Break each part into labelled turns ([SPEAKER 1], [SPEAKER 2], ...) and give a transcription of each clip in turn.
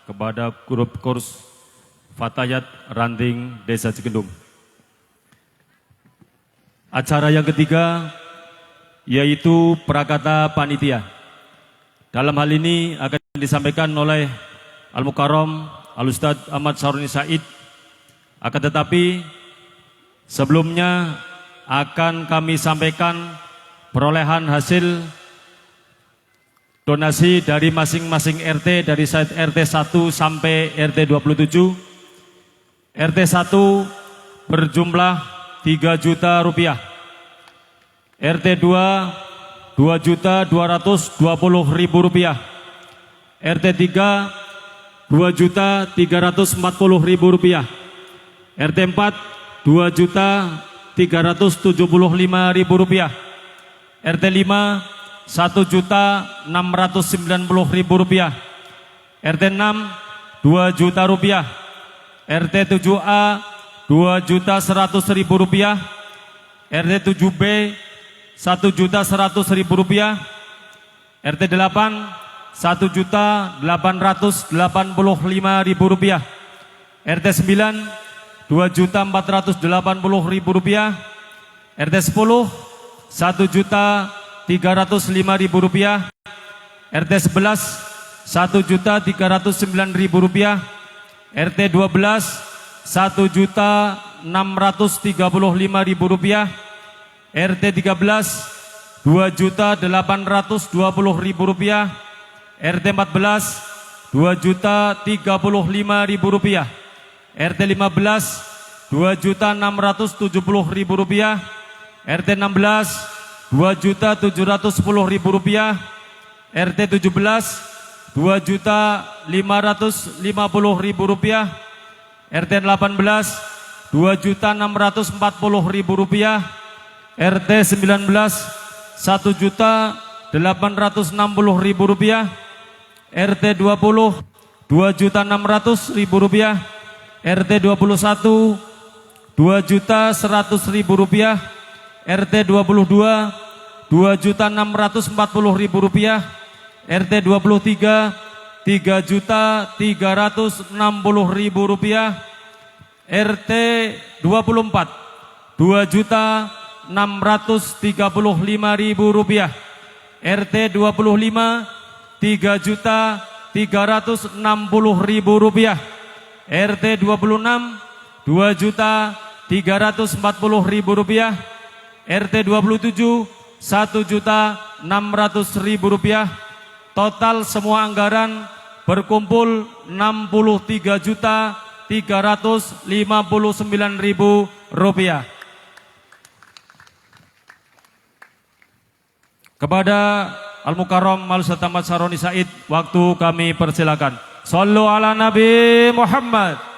[SPEAKER 1] kepada grup kurs Fatayat Ranting Desa Cigendung. Acara yang ketiga yaitu prakata panitia. Dalam hal ini akan disampaikan oleh Al-Mukarram Al-Ustadz Ahmad Saroni Said. Akan tetapi sebelumnya akan kami sampaikan perolehan hasil donasi dari masing-masing RT dari RT 1 sampai RT 27. RT 1 berjumlah 3 juta rupiah. RT 2 2.220.000 rupiah. RT 3 2.340.000 rupiah. RT 4 2.375.000 rupiah. RT 5 1.690.000 rupiah. RT 6 2 juta rupiah. RT 7A 2.100.000 rupiah. RT 7B 1.100.000 rupiah. RT 8 1.885.000 rupiah. RT 9 2.480.000 rupiah. RT 10 1.305.000 rupiah. RT 11 1.309.000 rupiah. RT 12 1.635.000 rupiah. RT 13 2.820.000 rupiah. RT 14 2.035.000 rupiah. RT 15 2.670.000 rupiah. RT 16 2.710.000 rupiah. RT 17 2.550.000 rupiah. RT 18 2.640.000 rupiah. RT 19 1.860.000 rupiah. RT 20 2.600.000 rupiah. RT 21 2.100.000 rupiah. RT 22 2.640.000 rupiah. RT 23 3.360.000 rupiah. RT 24 2.635.000 rupiah. RT 25 3.360.000 rupiah. RT 26 2.340.000 rupiah. RT 27 1.600.000 rupiah. Total semua anggaran berkumpul 63.359.000 rupiah. Kepada Al-Mukarram Al-Ustadz Ahmad Saroni Said, waktu kami persilakan. Shallu ala Nabi Muhammad.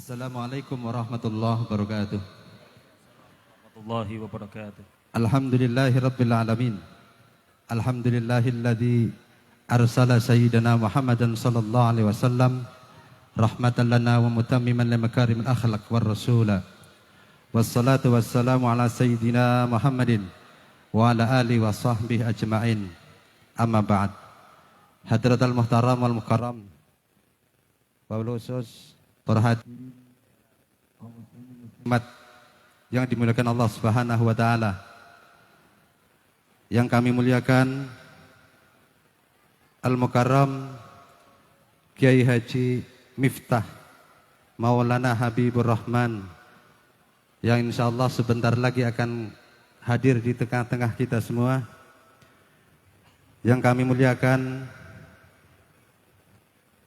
[SPEAKER 2] Assalamualaikum warahmatullahi wabarakatuh.
[SPEAKER 1] Warahmatullahi wabarakatuh.
[SPEAKER 2] Alhamdulillahi rabbil alamin. Alhamdulillahilladzi arsala sayyidana Muhammadan sallallahu alaihi wasallam rahmatan lana wa mutammiman li makarimil akhlaq war rasula. Wassalatu wassalamu ala sayyidina Muhammadin wa ala alihi wa sahbihi ajma'in. Amma ba'd. Hadratal muhtaram wal mukarram. Wabil khusus para hadirin umat yang dimuliakan Allah Subhanahu wa taala. Yang kami muliakan Al-Mukarram Kiai Haji Miftah Maulana Habibur Rahman yang insyaallah sebentar lagi akan hadir di tengah-tengah kita semua. Yang kami muliakan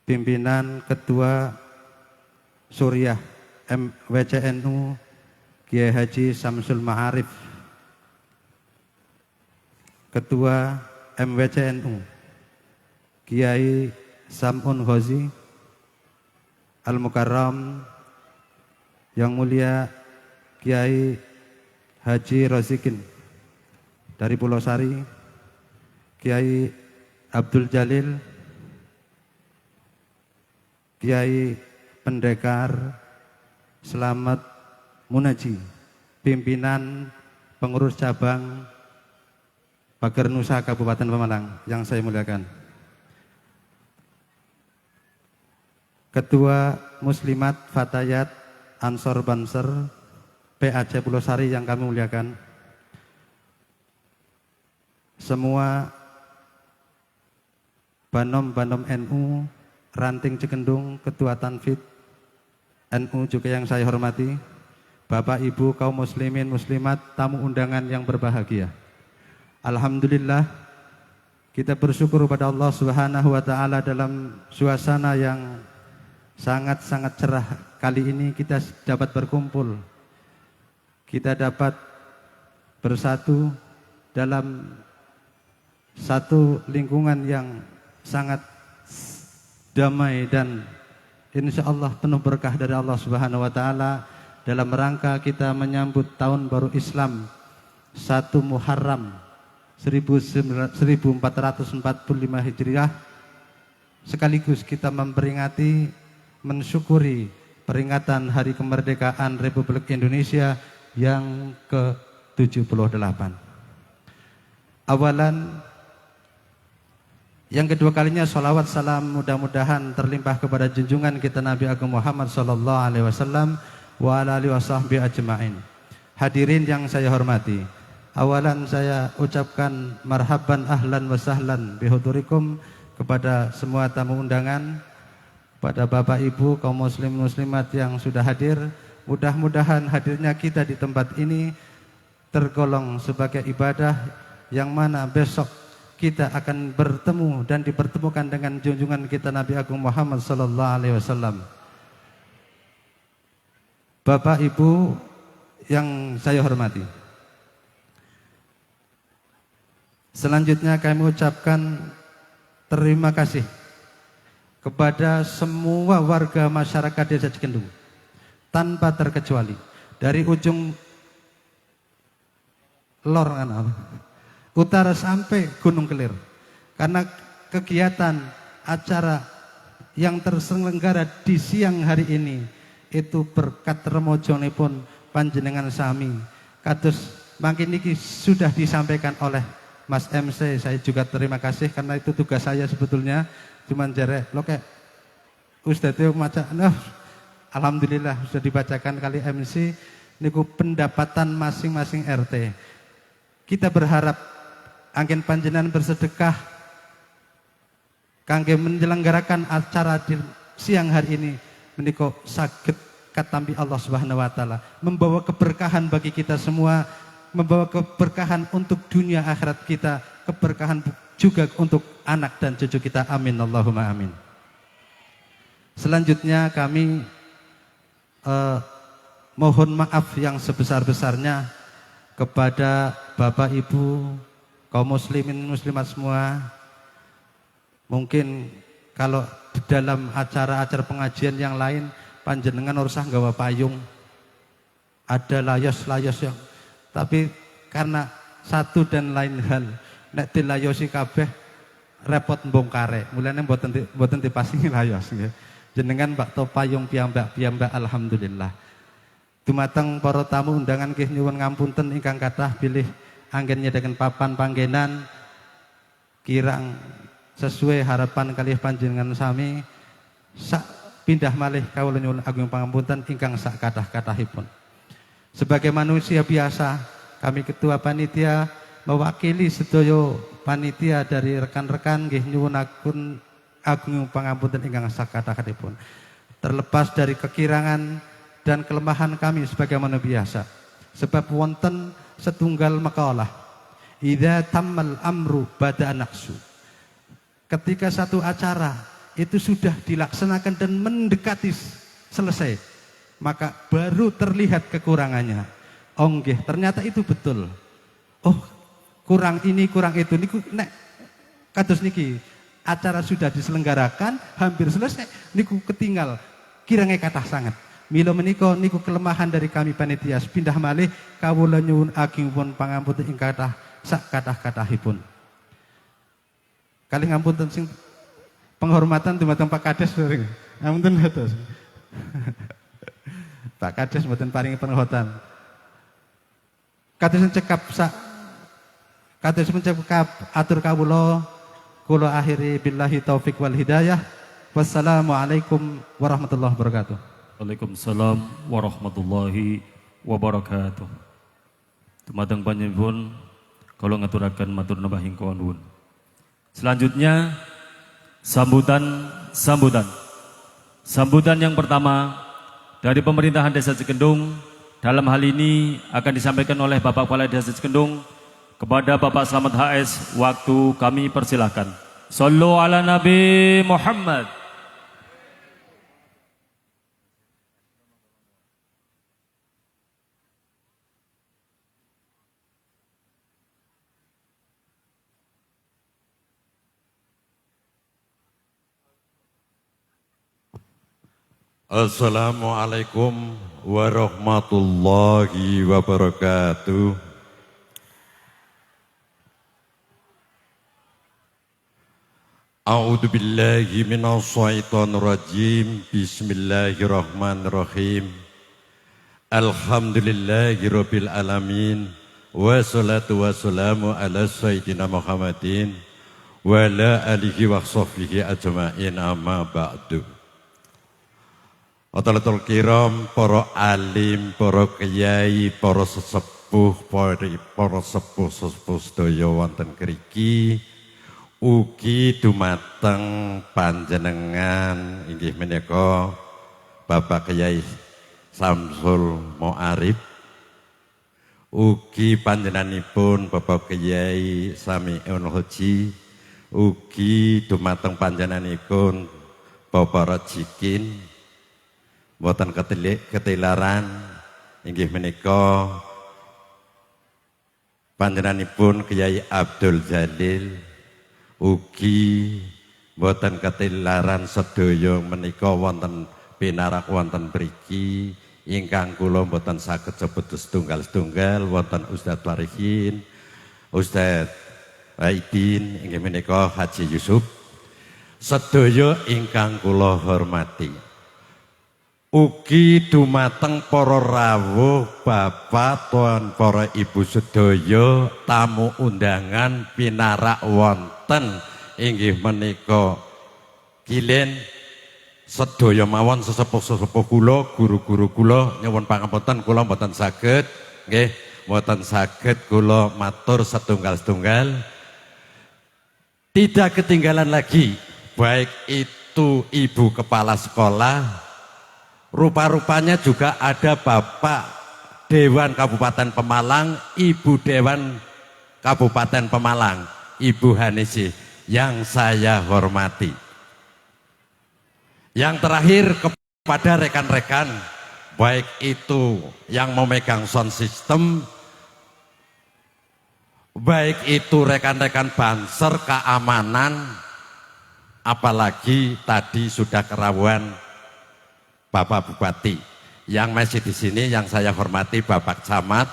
[SPEAKER 2] pimpinan Ketua Suriah MWCNU Kiai Haji Samsul Ma'arif, Ketua MWCNU Kiai Samun Ghazi, Al-Mukarram yang mulia Kiai Haji Rozikin dari Pulau Sari, Kiai Abdul Jalil, Kiai Pendekar Selamat Munaji, pimpinan pengurus cabang Pagar Nusa Kabupaten Pemalang yang saya muliakan, Ketua Muslimat Fatayat Ansor Banser PAC Pulau Sari yang kami muliakan, semua Banom-Banom NU Ranting Cikendung, Ketua Tanfid NU juga yang saya hormati, Bapak Ibu kaum muslimin muslimat, tamu undangan yang berbahagia. Alhamdulillah kita bersyukur kepada Allah Subhanahu wa taala dalam suasana yang sangat-sangat cerah kali ini kita dapat berkumpul. Kita dapat bersatu dalam satu lingkungan yang sangat damai dan insya Allah penuh berkah dari Allah Subhanahu wa taala dalam rangka kita menyambut tahun baru Islam 1 Muharram 1445 Hijriah, sekaligus kita memperingati mensyukuri peringatan Hari Kemerdekaan Republik Indonesia yang ke-78. Awalan, yang kedua kalinya salawat salam mudah-mudahan terlimpah kepada junjungan kita Nabi Agung Muhammad sallallahu alaihi wasallam wa ala alihi wasahbihi ajmain. Hadirin yang saya hormati, awalan saya ucapkan marhaban ahlan wa sahlan bihudurikum kepada semua tamu undangan, kepada Bapak Ibu kaum muslim muslimat yang sudah hadir. Mudah-mudahan hadirnya kita di tempat ini tergolong sebagai ibadah yang mana besok kita akan bertemu dan dipertemukan dengan junjungan kita Nabi Agung Muhammad sallallahu alaihi wasallam. Bapak Ibu yang saya hormati, selanjutnya kami ucapkan terima kasih kepada semua warga masyarakat Desa Cikendung tanpa terkecuali, dari ujung lor utara sampai Gunung Kelir, karena kegiatan acara yang terselenggara di siang hari ini itu berkat remojonipun panjenengan sami kados mangkin niki sudah disampaikan oleh Mas MC. Saya juga terima kasih karena itu tugas saya sebetulnya, cuman jarek lo kayak Ustadz maca, alhamdulillah sudah dibacakan kali MC niku pendapatan masing-masing RT. Kita berharap angin panjenengan bersedekah kangge menyelenggarakan acara di siang hari ini menika saged katampi Allah Subhanahu wa taala, membawa keberkahan bagi kita semua, membawa keberkahan untuk dunia akhirat kita, keberkahan juga untuk anak dan cucu kita. Amin Allahumma amin. Selanjutnya kami mohon maaf yang sebesar-besarnya kepada Bapak Ibu kaum muslimin muslimat semua. Mungkin kalau di dalam acara-acara pengajian yang lain panjenengan usah nggawa payung, ada layos-layos yang, tapi karena satu dan lain hal nek dilayosi kabeh repot mbongkare, mulane mboten dipasingi layos nggih. Jenengan Pak to payung piyambak alhamdulillah. Dumateng para tamu undangan nggih nyuwun ngapunten ingkang kathah bilih anggen nyedaken papan panggenan kirang sesuai harapan kalih panjenengan sami, sak pindah malih kawula nyuwun agung pangapunten ingkang sak kathah-kathahipun. Sebagai manusia biasa, kami ketua panitia mewakili sedaya panitia dari rekan-rekan nggih nyuwun agung pangapunten ingkang sak kathah-kathahipun. Terlepas dari kekirangan dan kelemahan kami sebagai manusia biasa, sebab wonten setunggal makalah, idza tammal amru bada naqsu. Ketika satu acara itu sudah dilaksanakan dan mendekati selesai, maka baru terlihat kekurangannya. Oh nggih, ternyata itu betul. Oh, kurang ini, kurang itu. Niku nek kados niki acara sudah diselenggarakan, hampir selesai, niku ketinggal kirenge kathah sanget. Mila menika niku kelemahan dari kami panitia. Pindah malih kawula nyuwun agungipun pangapunten ing kathah sak kathah-kathahipun. Kalih ngapunten sing penghormatan dumateng Pak Kades bareng. Ngapunten hatus. Pak Kades mboten paringi penghormatan. Kados cekap sak kados cekap atur kawula kula akhiri billahi taufik wal hidayah. Wassalamualaikum warahmatullahi wabarakatuh.
[SPEAKER 1] Waalaikumsalam warahmatullahi wabarakatuh. Dumateng panjenengan kalau ngaturaken matur nuwun hingga nuwun. Selanjutnya sambutan yang pertama dari pemerintahan Desa Cikendung. Dalam hal ini akan disampaikan oleh Bapak Kepala Desa Cikendung kepada Bapak Slamet HS. Waktu kami persilahkan. Shallu ala Nabi Muhammad.
[SPEAKER 3] Assalamualaikum warahmatullahi wabarakatuh. A'udzu billahi minasy syaithanir rajim. Bismillahirrahmanirrahim. Alhamdulillahirabbil alamin. Wassalatu wassalamu ala sayyidina Muhammadin wa ala alihi wa sahbihi ajma'in, amma ba'du. Atul kiram, para alim, para kiai, para sesepuh, para sepuh-sepuh sedaya wonten kriki, ugi dumateng panjenengan inggih menika Bapak Kyai Samsul Moarif, ugi panjenenganipun Bapak Kyai Samiun Hoji, ugi dumateng panjenenganipun Bapak Rajikin. Boten ketilaran inggih menika panjenenganipun Kyai Abdul Jalil, ugi boten ketilaran sedaya menika wonten pinarak wonten mriki ingkang kula boten saged sebut setunggal-setunggal, wonten Ustadz Farihin, Ustadz Aidin inggih menika Haji Yusuf, sedaya ingkang kula hormati. Ugi dumateng para rawuh bapak tuan para ibu sedaya tamu undangan pinarak wonten inggih menika kilen sedaya mawon sesepuh-sesepuh kula, guru-guru kula nyuwun pangapunten kula mboten saged nggih mboten saged kula matur setunggal-setunggal. Tidak ketinggalan lagi baik itu ibu kepala sekolah, rupa-rupanya juga ada Bapak Dewan Kabupaten Pemalang, Ibu Dewan Kabupaten Pemalang, Ibu Hanisi yang saya hormati. Yang terakhir kepada rekan-rekan, baik itu yang memegang sound system, baik itu rekan-rekan banser keamanan, apalagi tadi sudah kerawuan Bapak Bupati yang masih di sini, yang saya hormati Bapak Camat,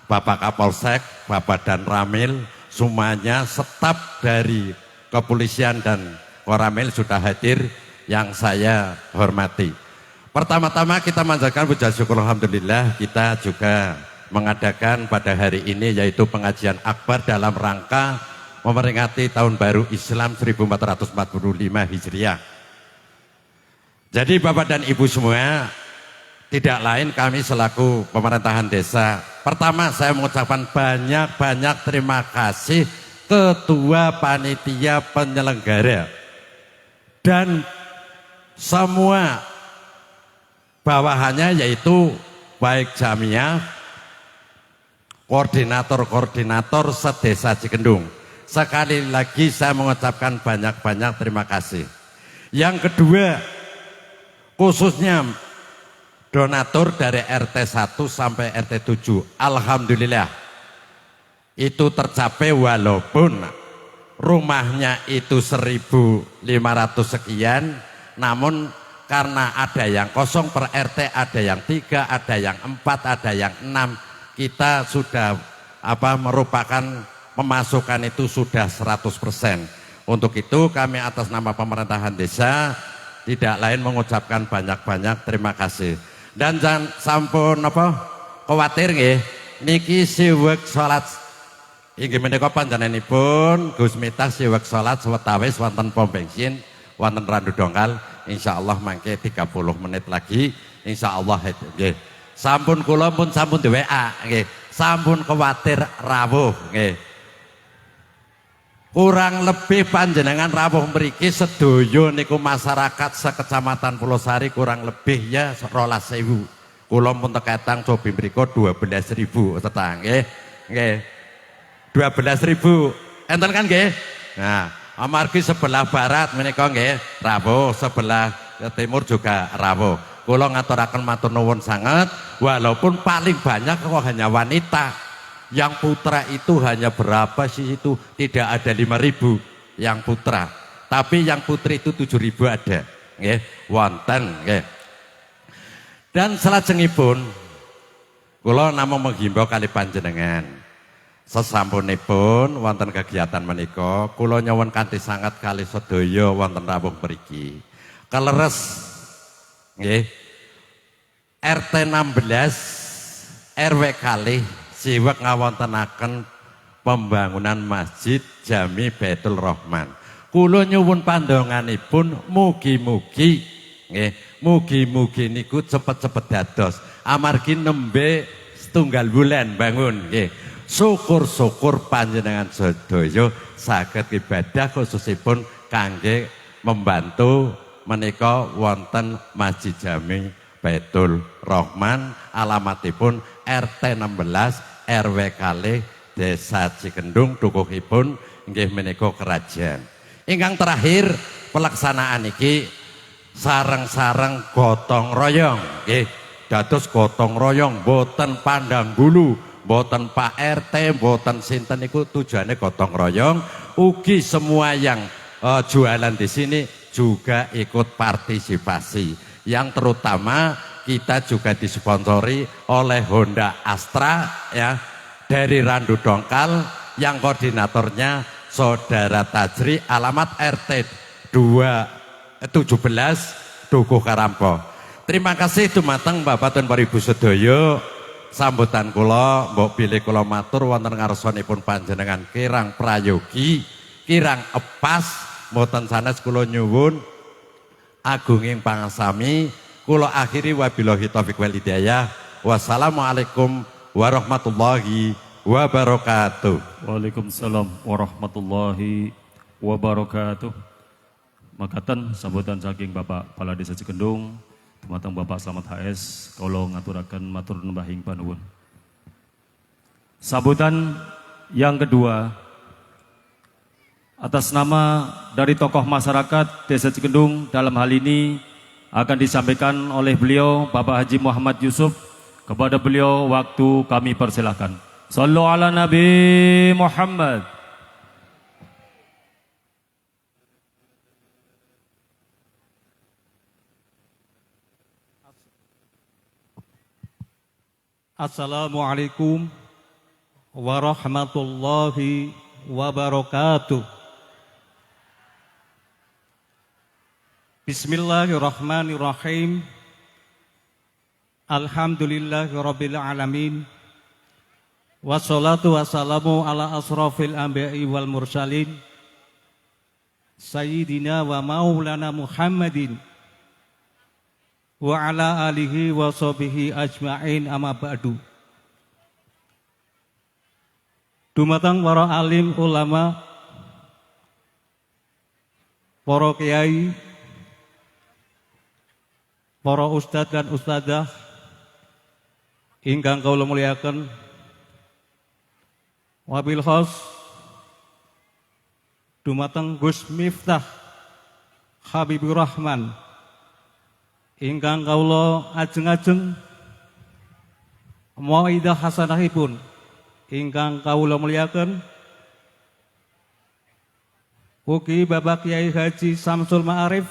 [SPEAKER 3] Bapak Kapolsek, Bapak Dan Ramil, semuanya staf dari kepolisian dan Koramil sudah hadir yang saya hormati. Pertama-tama kita manjatkan puja syukur alhamdulillah, kita juga mengadakan pada hari ini yaitu pengajian akbar dalam rangka memperingati tahun baru Islam 1445 Hijriah. Jadi Bapak dan Ibu semua, tidak lain kami selaku pemerintahan desa. Pertama saya mengucapkan banyak-banyak terima kasih Ketua Panitia Penyelenggara dan semua bawahannya yaitu baik Jamiah, koordinator-koordinator sedesa Cikendung. Sekali lagi saya mengucapkan banyak-banyak terima kasih. Yang kedua, khususnya donatur dari RT 1 sampai RT 7, alhamdulillah itu tercapai walaupun rumahnya itu 1.500 sekian, namun karena ada yang kosong per RT, ada yang 3, ada yang 4, ada yang 6. Kita sudah merupakan pemasukan itu sudah 100%. Untuk itu kami atas nama pemerintahan desa tidak lain mengucapkan banyak-banyak terima kasih. Dan jangan sampun khawatir nggih, niki siwek salat inggih menika panjenenganipun Gus Miftah siwek salat sewetawis wonten pom bensin wonten Randu Dongkal, insyaallah mangke 30 menit lagi insyaallah nggih. Sampun kula pun sampun di WA nggih. Sampun khawatir rawuh nggih. Kurang lebih panjenengan rawuh mriki sedoyo niku masyarakat sekecamatan Pulosari kurang lebih ya 12.000. Kula pun teketang cobi mriko 12.000 setang nggih. Nggih. 12.000. Enten kan nggih? Nah, amargi sebelah barat menika nggih rawuh, sebelah timur juga rawuh. Kula ngaturaken matur nuwun sanget, walaupun paling banyak kok hanya wanita. Yang putra itu hanya berapa sih itu? Tidak ada 5.000 yang putra. Tapi yang putri itu 7.000 ada. Nggih, wonten nggih. Dan salajengipun kula namung menghimbau kali panjenengan. Sesampunipun wonten kegiatan menika, kula nyuwun kanthi sangat kali sedaya wonten rawuh mriki. Kaleres nggih. RT 16 RW kalih siwek ngawontenaken pembangunan Masjid Jami Baitul Rahman. Kula nyuwun pandonganipun mugi-mugi nggih, mugi-mugi niku cepet-cepet dados. Amargi nembe setunggal bulan bangun nggih. Syukur-syukur panjenengan sedaya saged ibadah khususipun kangge membantu menika wonten Masjid Jami Baitul Rahman, alamatipun RT 16 RW kalih Desa Cikendung, dukuhipun inggih menika Kerajaan. Ingkang terakhir pelaksanaan iki sareng-sareng gotong royong nggih. Dados gotong royong boten pandang bulu, boten Pak RT, boten sinten niku tujuane gotong royong. Ugi semua yang jualan di sini juga ikut partisipasi. Yang terutama kita juga disponsori oleh Honda Astra ya dari Randu Dongkal, yang koordinatornya Saudara Tajri, alamat RT 217 Dukuh Karampo. Terima kasih dumateng Bapak dan Ibu sedaya. Sambutan kula mbok bilih kula matur wonten ngarsanipun panjenengan kirang prayogi, kirang epas, mboten sanes kula nyuwun agunging pangasami. Kula akhiri wabillahi taufiq wal hidayah. Wassalamualaikum warahmatullahi wabarakatuh.
[SPEAKER 1] Waalaikumsalam warahmatullahi wabarakatuh. Makaten sambutan saking Bapak Kepala Desa Cikendung, dumateng Bapak Slamet HS, kula ngaturaken matur numbahing panuwun. Sambutan yang kedua atas nama dari tokoh masyarakat Desa Cikendung, dalam hal ini akan disampaikan oleh beliau Bapak Haji Muhammad Yusuf. Kepada beliau waktu kami persilahkan. Sallu ala Nabi Muhammad.
[SPEAKER 4] Assalamualaikum warahmatullahi wabarakatuh. Bismillahirrahmanirrahim. Alhamdulillahirabbil alamin. Wassalatu wassalamu ala asrafil anbiya'i wal mursalin sayyidina wa maulana Muhammadin wa ala alihi wa sahbihi ajma'in, amma ba'du. Dumateng para alim ulama, para kiai, para ustadz dan ustadzah ingkang kaula muliaken, wabil khos dumateng Gus Miftah Habibur Rahman ingkang kaula ajeng-ajeng mauidah hasanahipun ingkang kaula muliaken, ugi Bapak Kiai Haji Samsul Ma'arif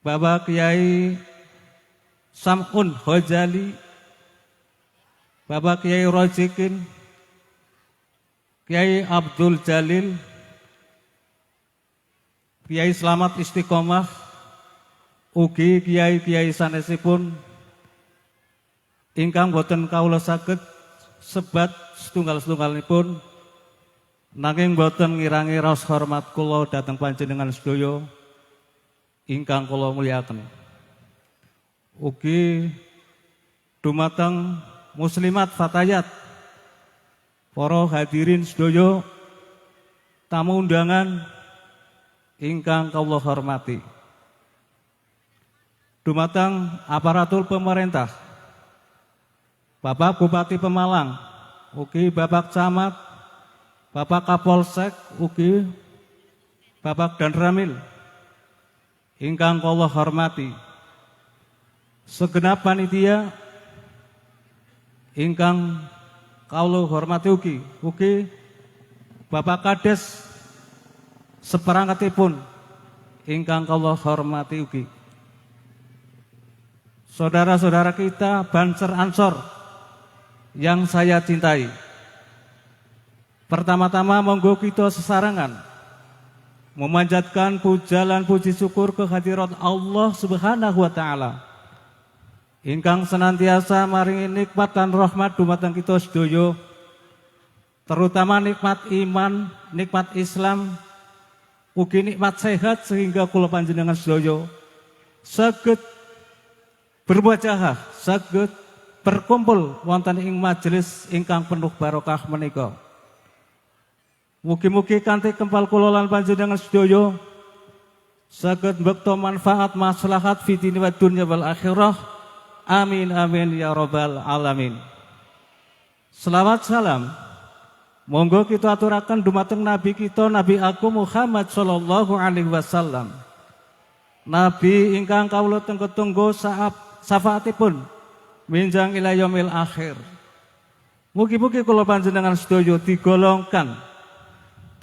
[SPEAKER 4] Bapak Kiai Sam'un Hojali, Bapak Kiai Rojikin, Kiai Abdul Jalil, Kiai Slamet Istiqomah, ugi kiai-kiai sanesipun ingkang boten kawula saged sebat setunggal-setunggalipun nanging boten ngirangi raos hormat kula dhateng panjenengan sedaya ingkang kula mulyakaken. Ugi dumateng muslimat fatayat, para hadirin sedaya, tamu undangan ingkang kula hormati. Dumateng aparatur pemerintah, Bapak Bupati Pemalang, ugi Bapak Camat, Bapak Kapolsek, ugi Bapak Danramil, ingkang kula hormati. Segenap panitia ingkang kula hormati ugi Bapak Kades seperangkatipun ingkang kula hormati ugi. Saudara-saudara kita Banser Ansor yang saya cintai, pertama-tama monggo kita sesarengan memanjatkan puja lan puji syukur kehadirat Allah Subhanahu wa taala ingkang senantiasa maringi nikmat lan rahmat dumateng kita sedaya, terutama nikmat iman, nikmat Islam, ugi nikmat sehat sehingga kula panjenengan sedaya saged berwajah, saged berkumpul wonten ing majelis ingkang penuh barokah menika. Mugi-mugi kanthi kempal kula lan panjenengan sedaya saged mbekta manfaat maslahat fi dini wa dunya wal akhirah. Amin amin ya rabbal alamin. Selawat salam monggo kita aturaken dumateng Nabi kita, Nabi Agung Muhammad sallallahu alaihi wasallam. Nabi ingkang kawula tenggo-tenggo syafaatipun minjang ila yaumil akhir. Mugi-mugi kula panjenengan sedaya digolongkan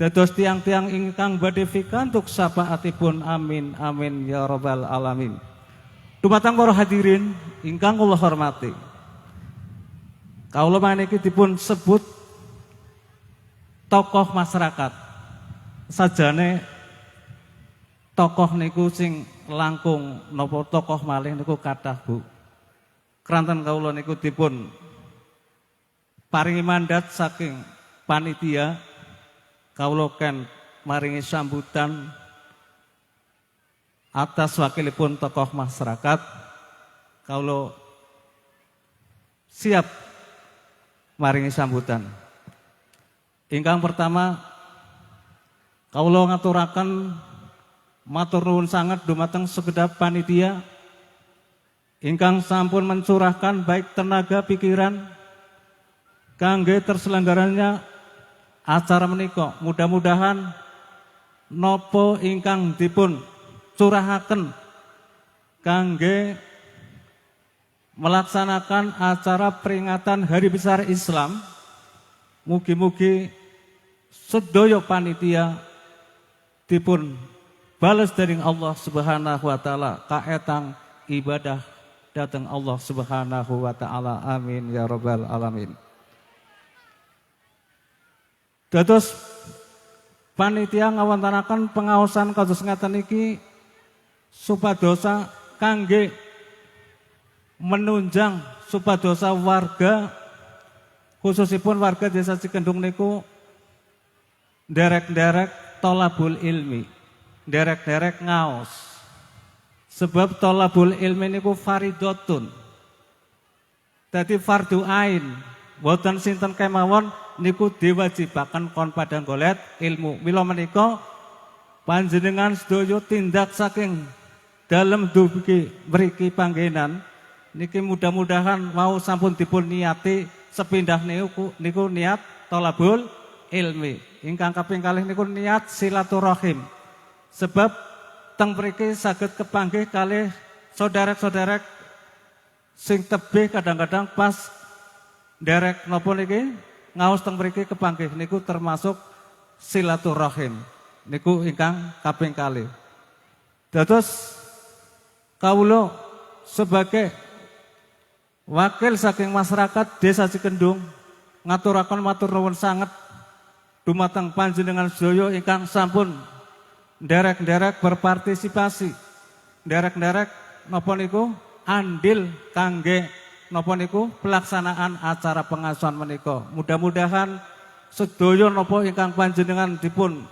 [SPEAKER 4] dados tiang-tiang ingkang badhe pikantuk syafaatipun. Amin amin ya rabbal alamin. Dumateng para hadirin ingkang kula hormati, kawula maniki dipun sebut tokoh masyarakat. Sajane tokoh niku sing langkung napa tokoh malih niku kathah, Bu. Kranten kawula niku dipun paringi mandat saking panitia, kawula ken maringi sambutan atas wakilipun tokoh masyarakat. Kawula siap maringi sambutan. Ingkang pertama kawula ngaturaken matur nuwun sanget dumateng sekedap panitia ingkang sampun mencurahkan baik tenaga pikiran kangge terselenggaranya acara menika. Mudah-mudahan nopo ingkang dipun curahaken kangge melaksanakan acara peringatan Hari Besar Islam, mugi-mugi sedaya panitia dipun balas dari Allah Subhanahu wa taala kaetang ibadah datang Allah Subhanahu wa taala. Amin ya rabbal alamin. Dados panitia ngawontenaken pengaosan kados ngaten iki supadosa kangge menunjang supadosa warga, khususipun warga Desa Cikendung niku derek-derek tolabul ilmi, derek-derek ngaos. Sebab tolabul ilmi niku faridotun, dadi fardu ain, boten sinten kemawon niku diwajibaken kon padang golet ilmu. Mila menika panjenengan sedaya tindak saking dalem dugi mriki panggenan niki mudah-mudahan mau sampun dipun niati sepindah niku niat tolabul ilmi. Ingkang kaping kalih niku niat silaturahim. Sebab teng mriki saged kepanggih kalih saudara-saudara sing tebih kadang-kadang pas derek napa niki ngaos teng mriki kepanggih niku termasuk silaturahim. Niku ingkang kaping kalih. Dados kawula sebagai wakil saking masyarakat Desa Cikendung ngaturaken matur nuwun sanget dumateng panjenengan sedaya ingkang sampun nderek-nderek berpartisipasi, nderek-nderek napa niku andil kangge napa niku pelaksanaan acara pengasuhan menika. Mudah-mudahan sedaya napa ingkang panjenengan dipun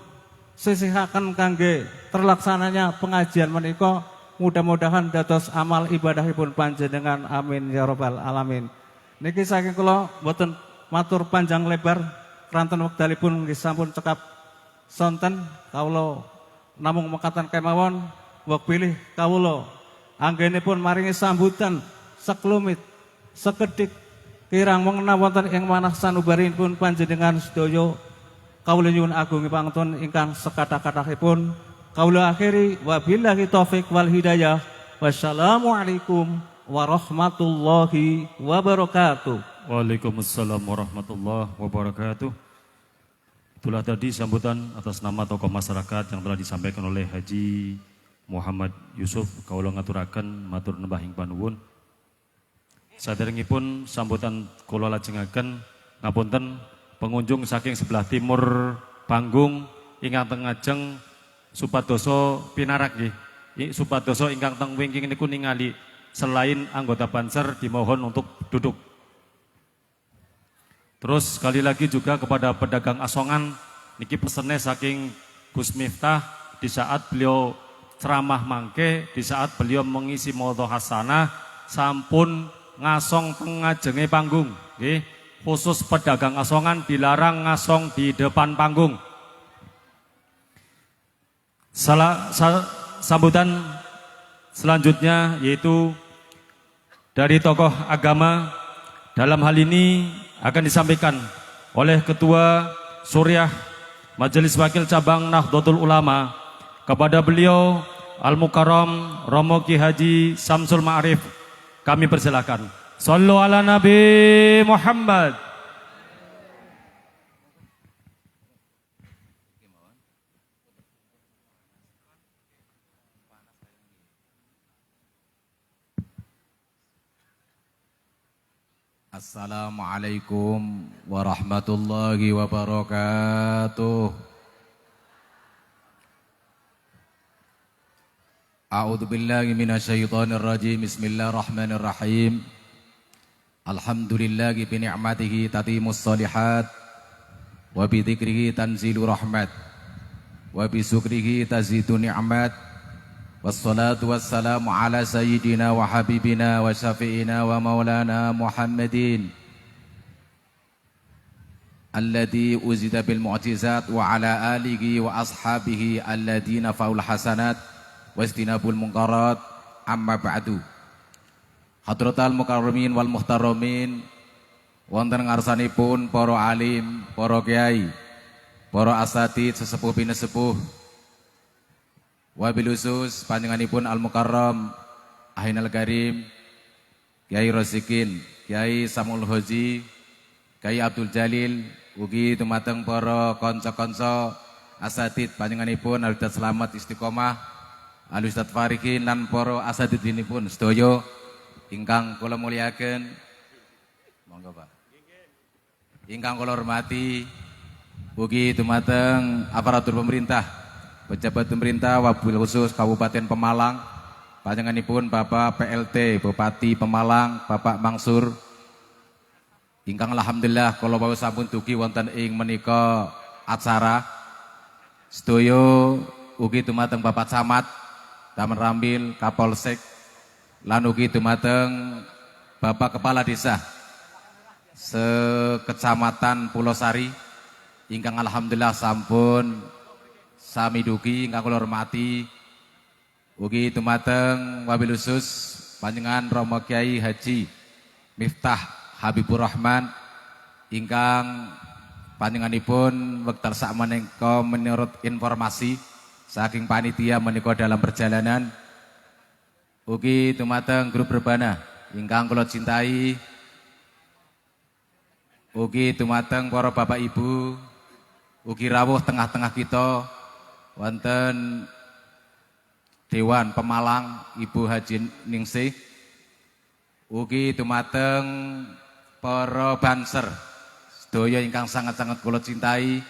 [SPEAKER 4] sisihaken kangge terlaksananya pengajian menika, mudah-mudahan dados amal ibadahipun panjenengan, amin ya rabbal alamin. Niki saking kula mboten matur panjang lebar, keranten wekdalipun nggih sampun cekap sonten, kawula namung mekaten kemawon wek pilih kawula anggenipun maringi sambutan sekelumit sekedhik kirang mengena wonten ing manah sanubarinipun panjenengan sedaya. Kawula nyuwun agung pangantun ingkang sekathah-kathahipun kawula akhiri wabillahi taufik wal hidayah. Wassalamualaikum warahmatullahi wabarakatuh.
[SPEAKER 1] Waalaikumsalam warahmatullahi wabarakatuh. Itulah tadi sambutan atas nama tokoh masyarakat yang telah disampaikan oleh Haji Muhammad Yusuf. Kawula ngaturaken matur nembah ing panuwun. Saderengipun sambutan kula lajengaken ngapunten pengunjung saking sebelah timur panggung ingkang teng ngajeng supadoso pinarak nggih. Supadoso ingkang teng wingking niku ningali selain anggota Banser dimohon untuk duduk. Terus sekali lagi juga kepada pedagang asongan niki pesene saking Gus Miftah di saat beliau ceramah mangke, di saat beliau mengisi maudhu hasanah sampun ngasong tengajenge panggung nggih. Khusus pedagang asongan dilarang ngasong di depan panggung. Sambutan selanjutnya yaitu dari tokoh agama, dalam hal ini akan disampaikan oleh Ketua Suriah Majelis Wakil Cabang Nahdlatul Ulama. Kepada beliau Al-Mukarram Romo Ki Haji Samsul Ma'arif kami persilakan. Sallu ala Nabi Muhammad.
[SPEAKER 5] Assalamualaikum warahmatullahi wabarakatuh. A'udzu billahi minasyaitonir rajim. Bismillahirrahmanirrahim. Alhamdulillahi bi ni'matihi tatimus shalihat wa bi dzikrihi tanzilu rahmat wa bi syukrihi tazidu ni'mat. Wassalatu wassalamu ala sayyidina wa habibina wa syafi'ina wa maulana Muhammadin alladhi uzida bil mu'jizat wa ala alihi wa ashabihi alladhina faul hasanat wa istinabul munkarat. Amma ba'du. Hadratal mukarramin wal muhtaramin, wonten ngarsanipun para alim, para kiai, para asatid sesepuh pinesepuh, wabil khusus panjenenganipun Al Mukarram Ainal Karim Kiai Rosikin, Kiai Samul Hoji, Kiai Abdul Jalil, ugi dumateng para kanca-kanca asatid panjenenganipun Al Ustaz Slamet Istiqomah, Al Ustaz Farikin lan para asatidinipun sedaya ingkang kula mulyakaken. Monggo Pak. Ingkang kula hormati ugi dumateng aparatur pemerintah, pejabat pemerintah wabil khusus Kabupaten Pemalang, panjenenganipun Bapak PLT Bupati Pemalang Bapak Mangsur, ingkang alhamdulillah kula wau sampun dugi wonten ing menika acara. Sedaya ugi dumateng Bapak Camat Taman Rambil, Kapolsek, lan ugi dumateng Bapak Kepala Desa sekecamatan Pulau Sari, ingkang alhamdulillah sampun sami dugi ingkang kula hormati. Ugi dumateng wabil khusus panjenengan Romo Kiai Haji Miftah Habibur Rahman, ingkang panjenenganipun wekdal sakmenika menurut informasi saking panitia menika dalam perjalanan. Ugi dumateng grup Rebana ingkang kula cintai. Ugi dumateng para bapak ibu, ugi rawuh tengah-tengah kita wonten Dewan Pemalang Ibu Haji Ningsih, ugi dumateng para banser sedaya ingkang sangat-sangat kula cintai,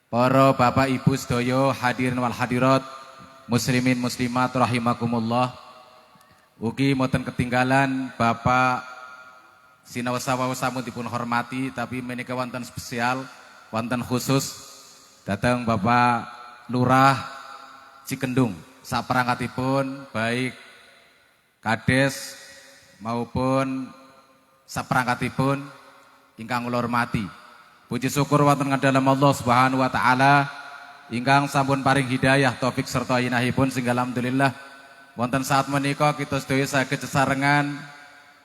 [SPEAKER 5] para bapak ibu sedaya hadirin wal hadirat, muslimin muslimat rahimakumullah. Ugi mboten ketinggalan Bapak sinaosa-waosamu dipun hormati, tapi menika wonten spesial, wonten khusus datang Bapak Lurah Cikendung saperangkatipun, baik kades maupun saperangkatipun ingkang kula hormati. Puji syukur wonten ngadalam Allah Subhanahu wa taala ingkang sampun paring hidayah taufik serta inahipun, sehingga alhamdulillah wonten saat menika kita sedaya saged sesarengan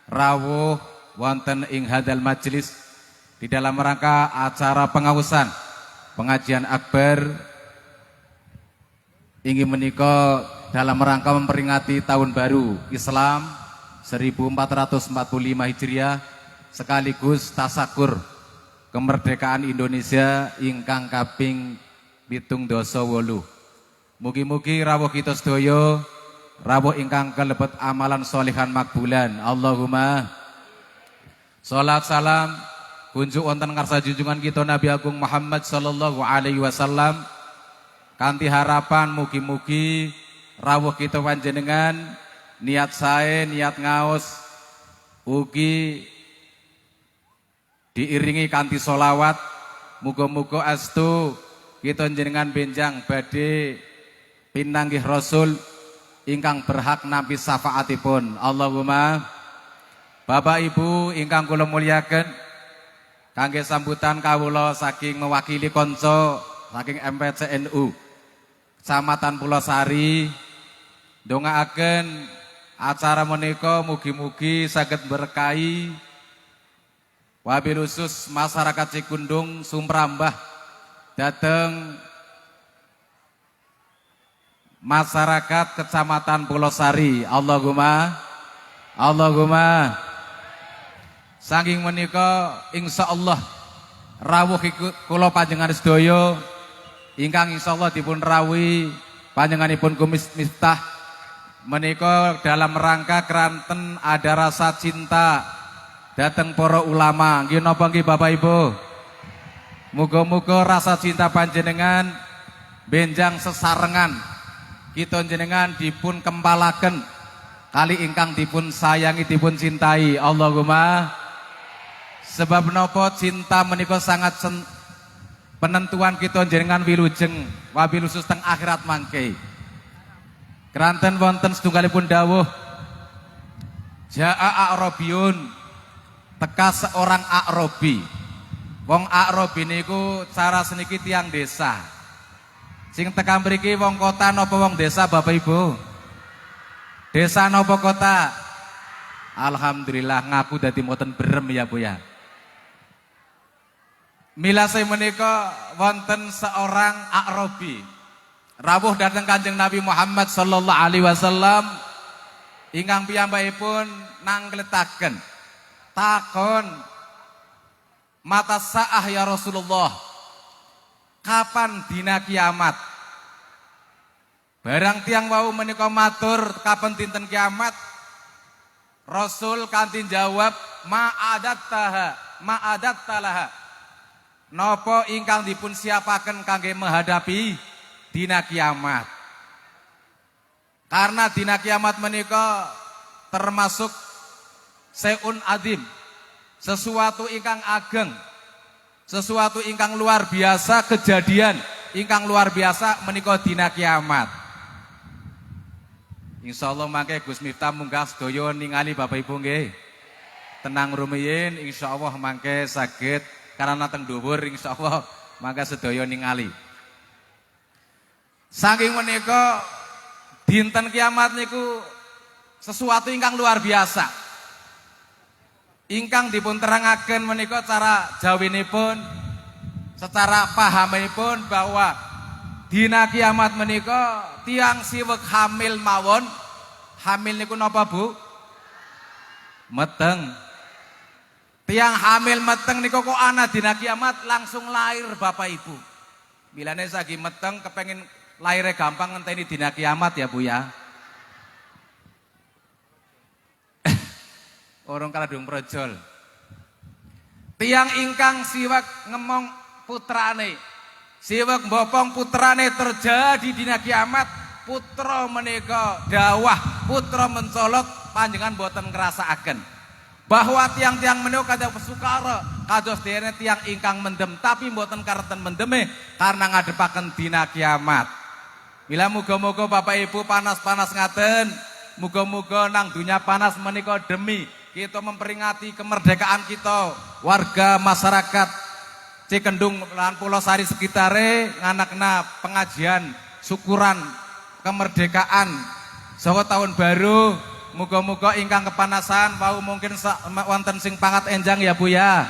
[SPEAKER 5] rawuh wonten ing hadal majelis di dalam rangka acara pengawusan pengajian akbar inggih menika dalam rangka memperingati tahun baru Islam 1445 Hijriah sekaligus tasakur kemerdekaan Indonesia ingkang kaping 78. Mugi-mugi rawuh kita sedaya rawuh ingkang kelebet amalan solihan makbulan. Allahumma shollat salam kunjuk wonten ngarsa junjungan kita Nabi Agung Muhammad sallallahu alaihi wasallam, kanthi harapan mugi-mugi rawuh kita panjenengan niat sae, niat ngaos ugi diiringi kanthi solawat. Muga-muga astu kita jenengan benjang badhe pinanggih Rasul ingkang berhak nampi syafaatipun. Allahumma. Bapak Ibu ingkang kula mulyaken, kangge sambutan kawula saking mewakili konco saking MPCNU Kecamatan Pulosari, ndongaaken acara menika mugi-mugi saged berkahi wabil khusus masyarakat Cikundung sumrambah dateng masyarakat Kecamatan Pulosari. Allahumma saking menika insyaallah rawuh kula panjenengan sedaya ingkang insyaallah dipun rawuhi panjenenganipun Kumis Miftah menika dalam rangka keranten ada rasa cinta dateng para ulama. Nggih napa nggih Bapak Ibu? Muga-muga rasa cinta panjenengan benjang sesarengan kita jenengan dipun kempalaken kali ingkang dipun sayangi dipun cintai. Allahumma. Sebab napa cinta menika sangat penentuan kita jenengan wilujeng wabil khusus teng akhirat mangke. Keranten wonten setunggalipun dawuh Ja'a A'rabiyun, teka seorang A'rabi. Wong A'rabi niku cara seniki tiang desa. Sing teka mriki wong kota napa wong desa Bapak Ibu? Desa napa kota? Alhamdulillah ngaku dadi mboten berem ya Bu ya. Milase menika wonten seorang A'rabi rawuh dhateng Kanjeng Nabi Muhammad sallallahu alaihi wasallam ingkang piyambakipun nangletaken takon mata sa'ah ya Rasulullah, kapan dina kiamat? Barang tiang wau menika matur kapan dinten kiamat, Rasul kanthi jawab ma'adattalaha, napa ingkang dipun siapaken kangge menghadapi dina kiamat. Karena dina kiamat menika termasuk seun adim, sesuatu ingkang ageng, sesuatu ingkang luar biasa, kejadian ingkang luar biasa menika dina kiamat. Insyaallah mangke Gus Miftah munggah sedaya ningali Bapak Ibu nggih. Tenang rumiyin insyaallah mangke saged karena teng dhuwur insyaallah mangke sedaya ningali. Saking menika dinten kiamat niku sesuatu ingkang luar biasa. Ingkang dipun terangaken menika cara jawinipun, secara pahamipun bahwa dina kiamat menika tiang siwek hamil mawon. Hamil niku napa Bu? Meteng. Tiang hamil meteng niku kok ana dina kiamat langsung lahir Bapak Ibu. Milane sagi meteng kepengin lahirnya gampang ngenteni dina kiamat ya Bu ya. Orang kaladung projol. Tiang ingkang siwak ngemong putrane. Siwak mbopong putrane terjadi dina kiamat. Putra menika dawah, putra mencolot panjenengan boten ngrasakaken. Bahwa tiang-tiang menika kada pesukara kados dene tiang ingkang mendem tapi mboten kareten mendeme karena ngadepaken dina kiamat. Bila muga-muga Bapak Ibu panas-panas ngaten, muga-muga nang dunya panas menika demi kita memperingati kemerdekaan kita, warga masyarakat Cikendung lan Pulau Sari sekitare nganakna pengajian syukuran kemerdekaan saha tahun baru. Muga-muga ingkang kepanasan wau mungkin wonten sing pangat enjang ya Bu ya.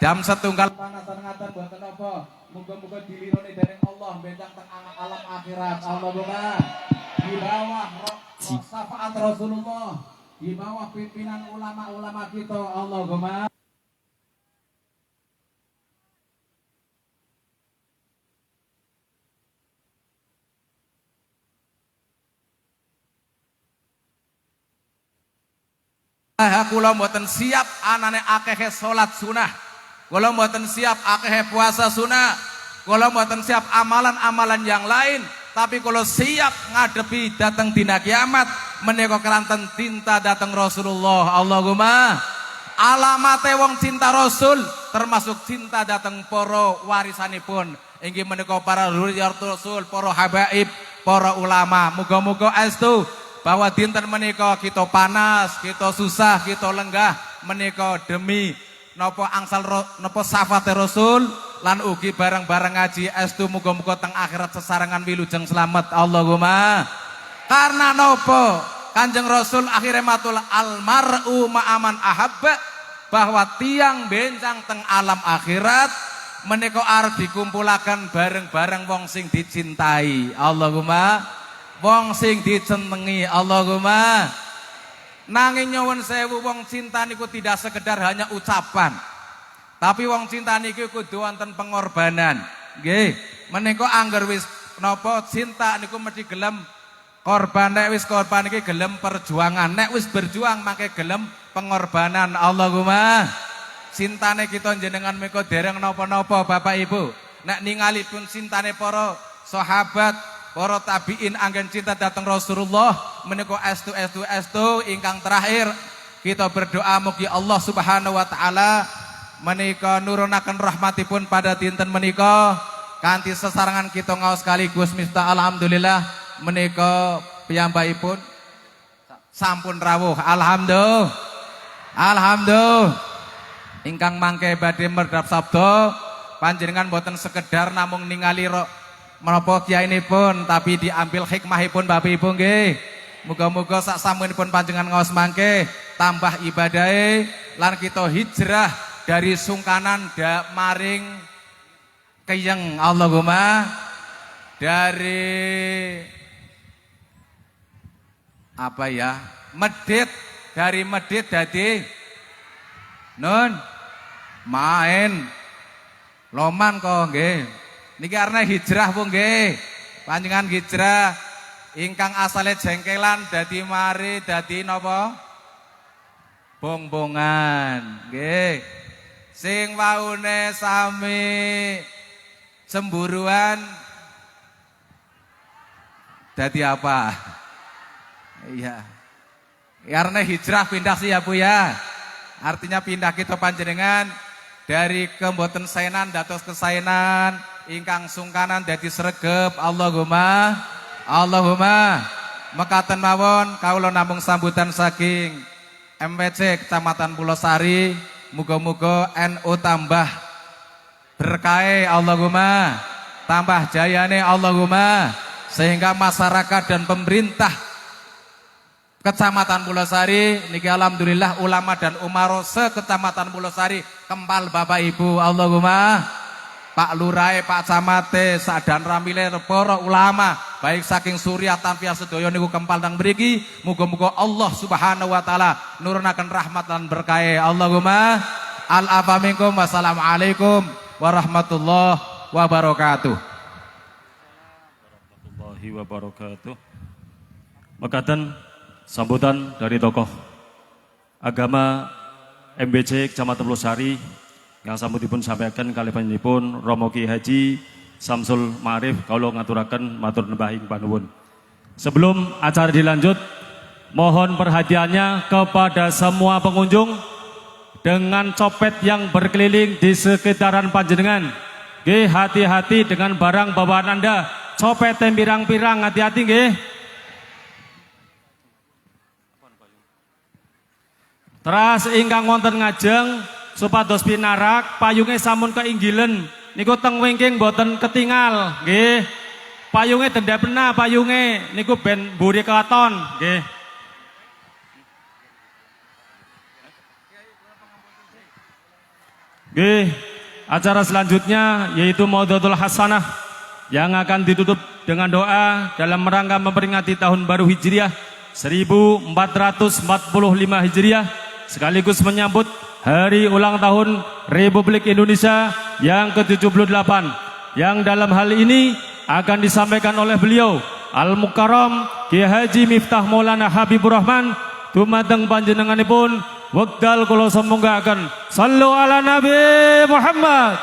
[SPEAKER 5] Jam setunggal panasan ngaten boten apa. Muga-muga dilirone dening Allah benjang teng alam akhirat. Allahumma di bawah syafaat Rasulullah, di bawah pimpinan ulama-ulama kita. Allahumma kula mboten siap anane akehe salat sunah. Kula mboten siap akehe puasa sunah. Kula mboten siap amalan-amalan yang lain, tapi kula siap ngadepi dateng dina kiamat menika keranten cinta dateng Rasulullah. Allahumma alamate wong cinta Rasul termasuk cinta dateng para warisanipun inggih menika para dzurriyyat Rasul, para habaib, para ulama. Muga-muga astu bahwa dinten menika kita panas, kita susah, kita lenggah menika demi napa angsal napa syafaate Rasul lan ugi bareng-bareng ngaji estu muga-muga teng akhirat sesarengan wilujeng selamat. Allahumma karena napa Kanjeng Rasul akhire matul almar'u ma'aman ahabba, bahwa tiang benjang teng alam akhirat menika arep dikumpulaken bareng-bareng wong sing dicintai. Allahumma wong sing dicentengi. Allahumma nanging nyuwun sewu wong cinta niku tidak sekedar hanya ucapan, tapi wong cinta niku kudu wonten pengorbanan. Nggih, menika angger wis napa cinta niku mesti gelem korban. Nek wis korban iki gelem perjuangan, nek wis berjuang mangke gelem pengorbanan. Allahumma cintane kita jenengan menika dereng napa-napa Bapak Ibu. Nek ningalipun cintane para sahabat, para tabiin anggen cinta datang Rasulullah menika estu ingkang terakhir kita berdoa mugi Allah Subhanahu wa taala menika nurunaken rahmatipun pada dinten menika kanthi sesarengan kita ngaos sekaligus mista alhamdulillah menika piyambakipun sampun rawuh. Alhamdulillah ingkang mangke badhe merdap sabda panjenengan boten sekedar namung ningali menapa kiyainipun tapi diambil hikmahipun Bapak Ibu nggih. Muga-muga sak samunipun panjenengan ngaos mangke tambah ibadahe lan kita hijrah dari sungkanan maring keyeng. Allahumma dari apa ya? Medit, dari medit dadi nun main loman kok nggih. Niki karena hijrah Bu nggih. Panjenengan hijrah ingkang asale jengkelan dadi mari dadi napa? Bongbongan. Nggih. Sing waune sami semburuan dadi apa? Iya. Karena hijrah pindah sih ya Bu ya. Artinya pindah kita panjenengan dari kemboten saenan dados kesaenan, ingkang sungkanan dadi sregep. Allahumma mekaten mawon kawula namung sambutan saking MWC Kecamatan Pulau Sari. Muga-muga NU tambah berkahe. Allahumma tambah jayane. Allahumma sehingga masyarakat dan pemerintah Kecamatan Pulau Sari niki alhamdulillah ulama dan umaro sekecamatan Pulau Sari kempal Bapak Ibu. Allahumma Pak Lurahe, Pak Camate, sadan ramile para ulama baik saking Suriah tanpa sedaya niku kempal nang mriki. Muga-muga Allah Subhanahu wa taala nurunaken rahmat lan berkah. Allahumma al-afa minkum. Wassalamualaikum warahmatullahi wabarakatuh.
[SPEAKER 1] warahmatullahi wabarakatuh. Mekaten sambutan dari tokoh agama MBC Kecamatan Losari yang sambutipun sampaikan kali panjenenganipun Romo Ki Haji Samsul Ma'arif kawula ngaturaken matur nembahing panuwun. Sebelum acara dilanjut, mohon perhatiannya kepada semua pengunjung dengan copet yang berkeliling di sekitaran panjenengan. Nggih, hati-hati dengan barang bawaan Anda. Copet yang pirang-pirang, hati-hati nggih. Teras ingkang wonten ngajeng supados pinarak payunge sampun keinggilen niku teng wingking boten ketingal nggih. Payunge dendha pena payunge niku ben mburi katon nggih. Nggih, acara selanjutnya yaitu Maudhatul Hasanah yang akan ditutup dengan doa dalam rangka memperingati tahun baru Hijriah 1445 Hijriah sekaligus menyambut hari ulang tahun Republik Indonesia yang ke-78 yang dalam hal ini akan disampaikan oleh beliau Al-Mukarram Kiai Haji Miftah Maulana Habibur Rahman dumateng panjenenganipun wekdal kula sembanggaken sallu ala Nabi Muhammad.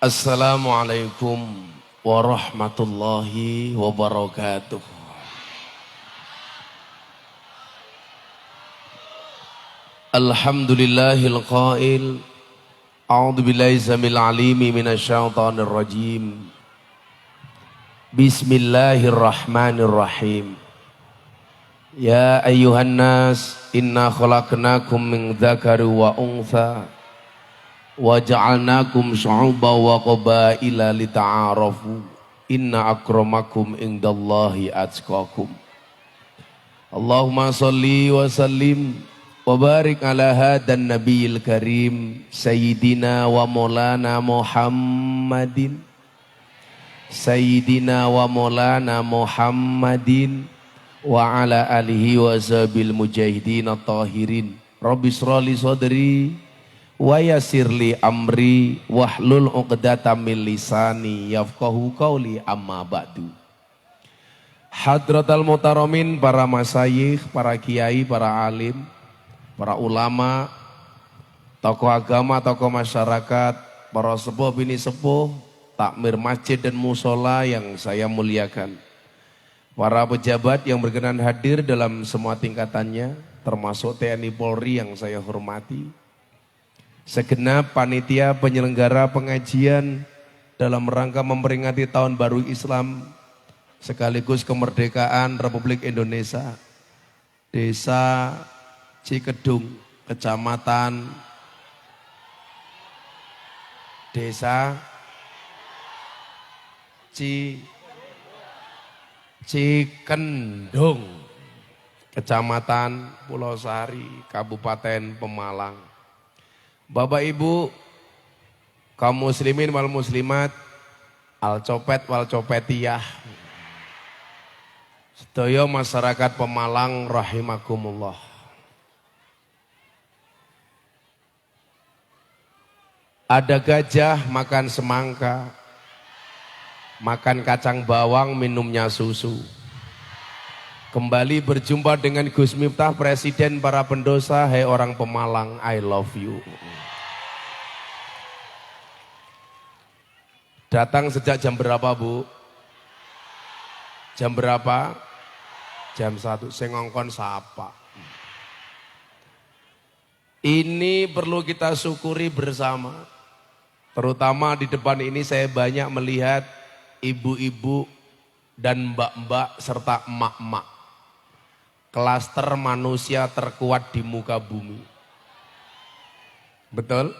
[SPEAKER 6] Assalamualaikum warahmatullahi wabarakatuh. Alhamdulillahil qail a'udzu billahi samil alimi minasyaitonir rajim. Bismillahirrahmanirrahim. Ya ayyuhan nas inna khalaqnakum min dzakari wa untha wa ja'alnakum syu'uban wa qabaila lita'arafu inna akramakum indallahi atqakum. Allahumma shalli wa sallim wa barik ala hadan nabiyil karim sayyidina wa maulana Muhammadin sayyidina wa maulana Muhammadin wa ala alihi wa sahbil mujahidin at-tahirin. Rabbi shrali sadri wa yassirli amri wahlul 'uqdatam min lisani yafqahu qauli amma ba'du. Hadratal mutaramin, para masyayikh, para kiai, para alim, para ulama, tokoh agama, tokoh masyarakat, para sepuh bini sepuh, takmir masjid dan musola yang saya muliakan, para pejabat yang berkenan hadir dalam semua tingkatannya, termasuk TNI Polri yang saya hormati, segenap panitia penyelenggara pengajian dalam rangka memperingati tahun baru Islam sekaligus kemerdekaan Republik Indonesia, Desa Cikedung, Kecamatan Desa Cikendung, Kecamatan Pulau Sari, Kabupaten Pemalang. Bapak Ibu, kaum muslimin wal muslimat, al copet wal copetiyah, sedaya masyarakat Pemalang rahimakumullah. Ada gajah makan semangka, makan kacang bawang, minumnya susu. Kembali berjumpa dengan Gus Miftah, Presiden para pendosa. Hai orang Pemalang, I love you. Datang sejak jam berapa, Bu? Jam berapa? Jam 1. Saya ngongkon sapa. Ini perlu kita syukuri bersama. Terutama di depan ini saya banyak melihat ibu-ibu dan mbak-mbak serta emak-emak. Klaster manusia terkuat di muka bumi. Betul?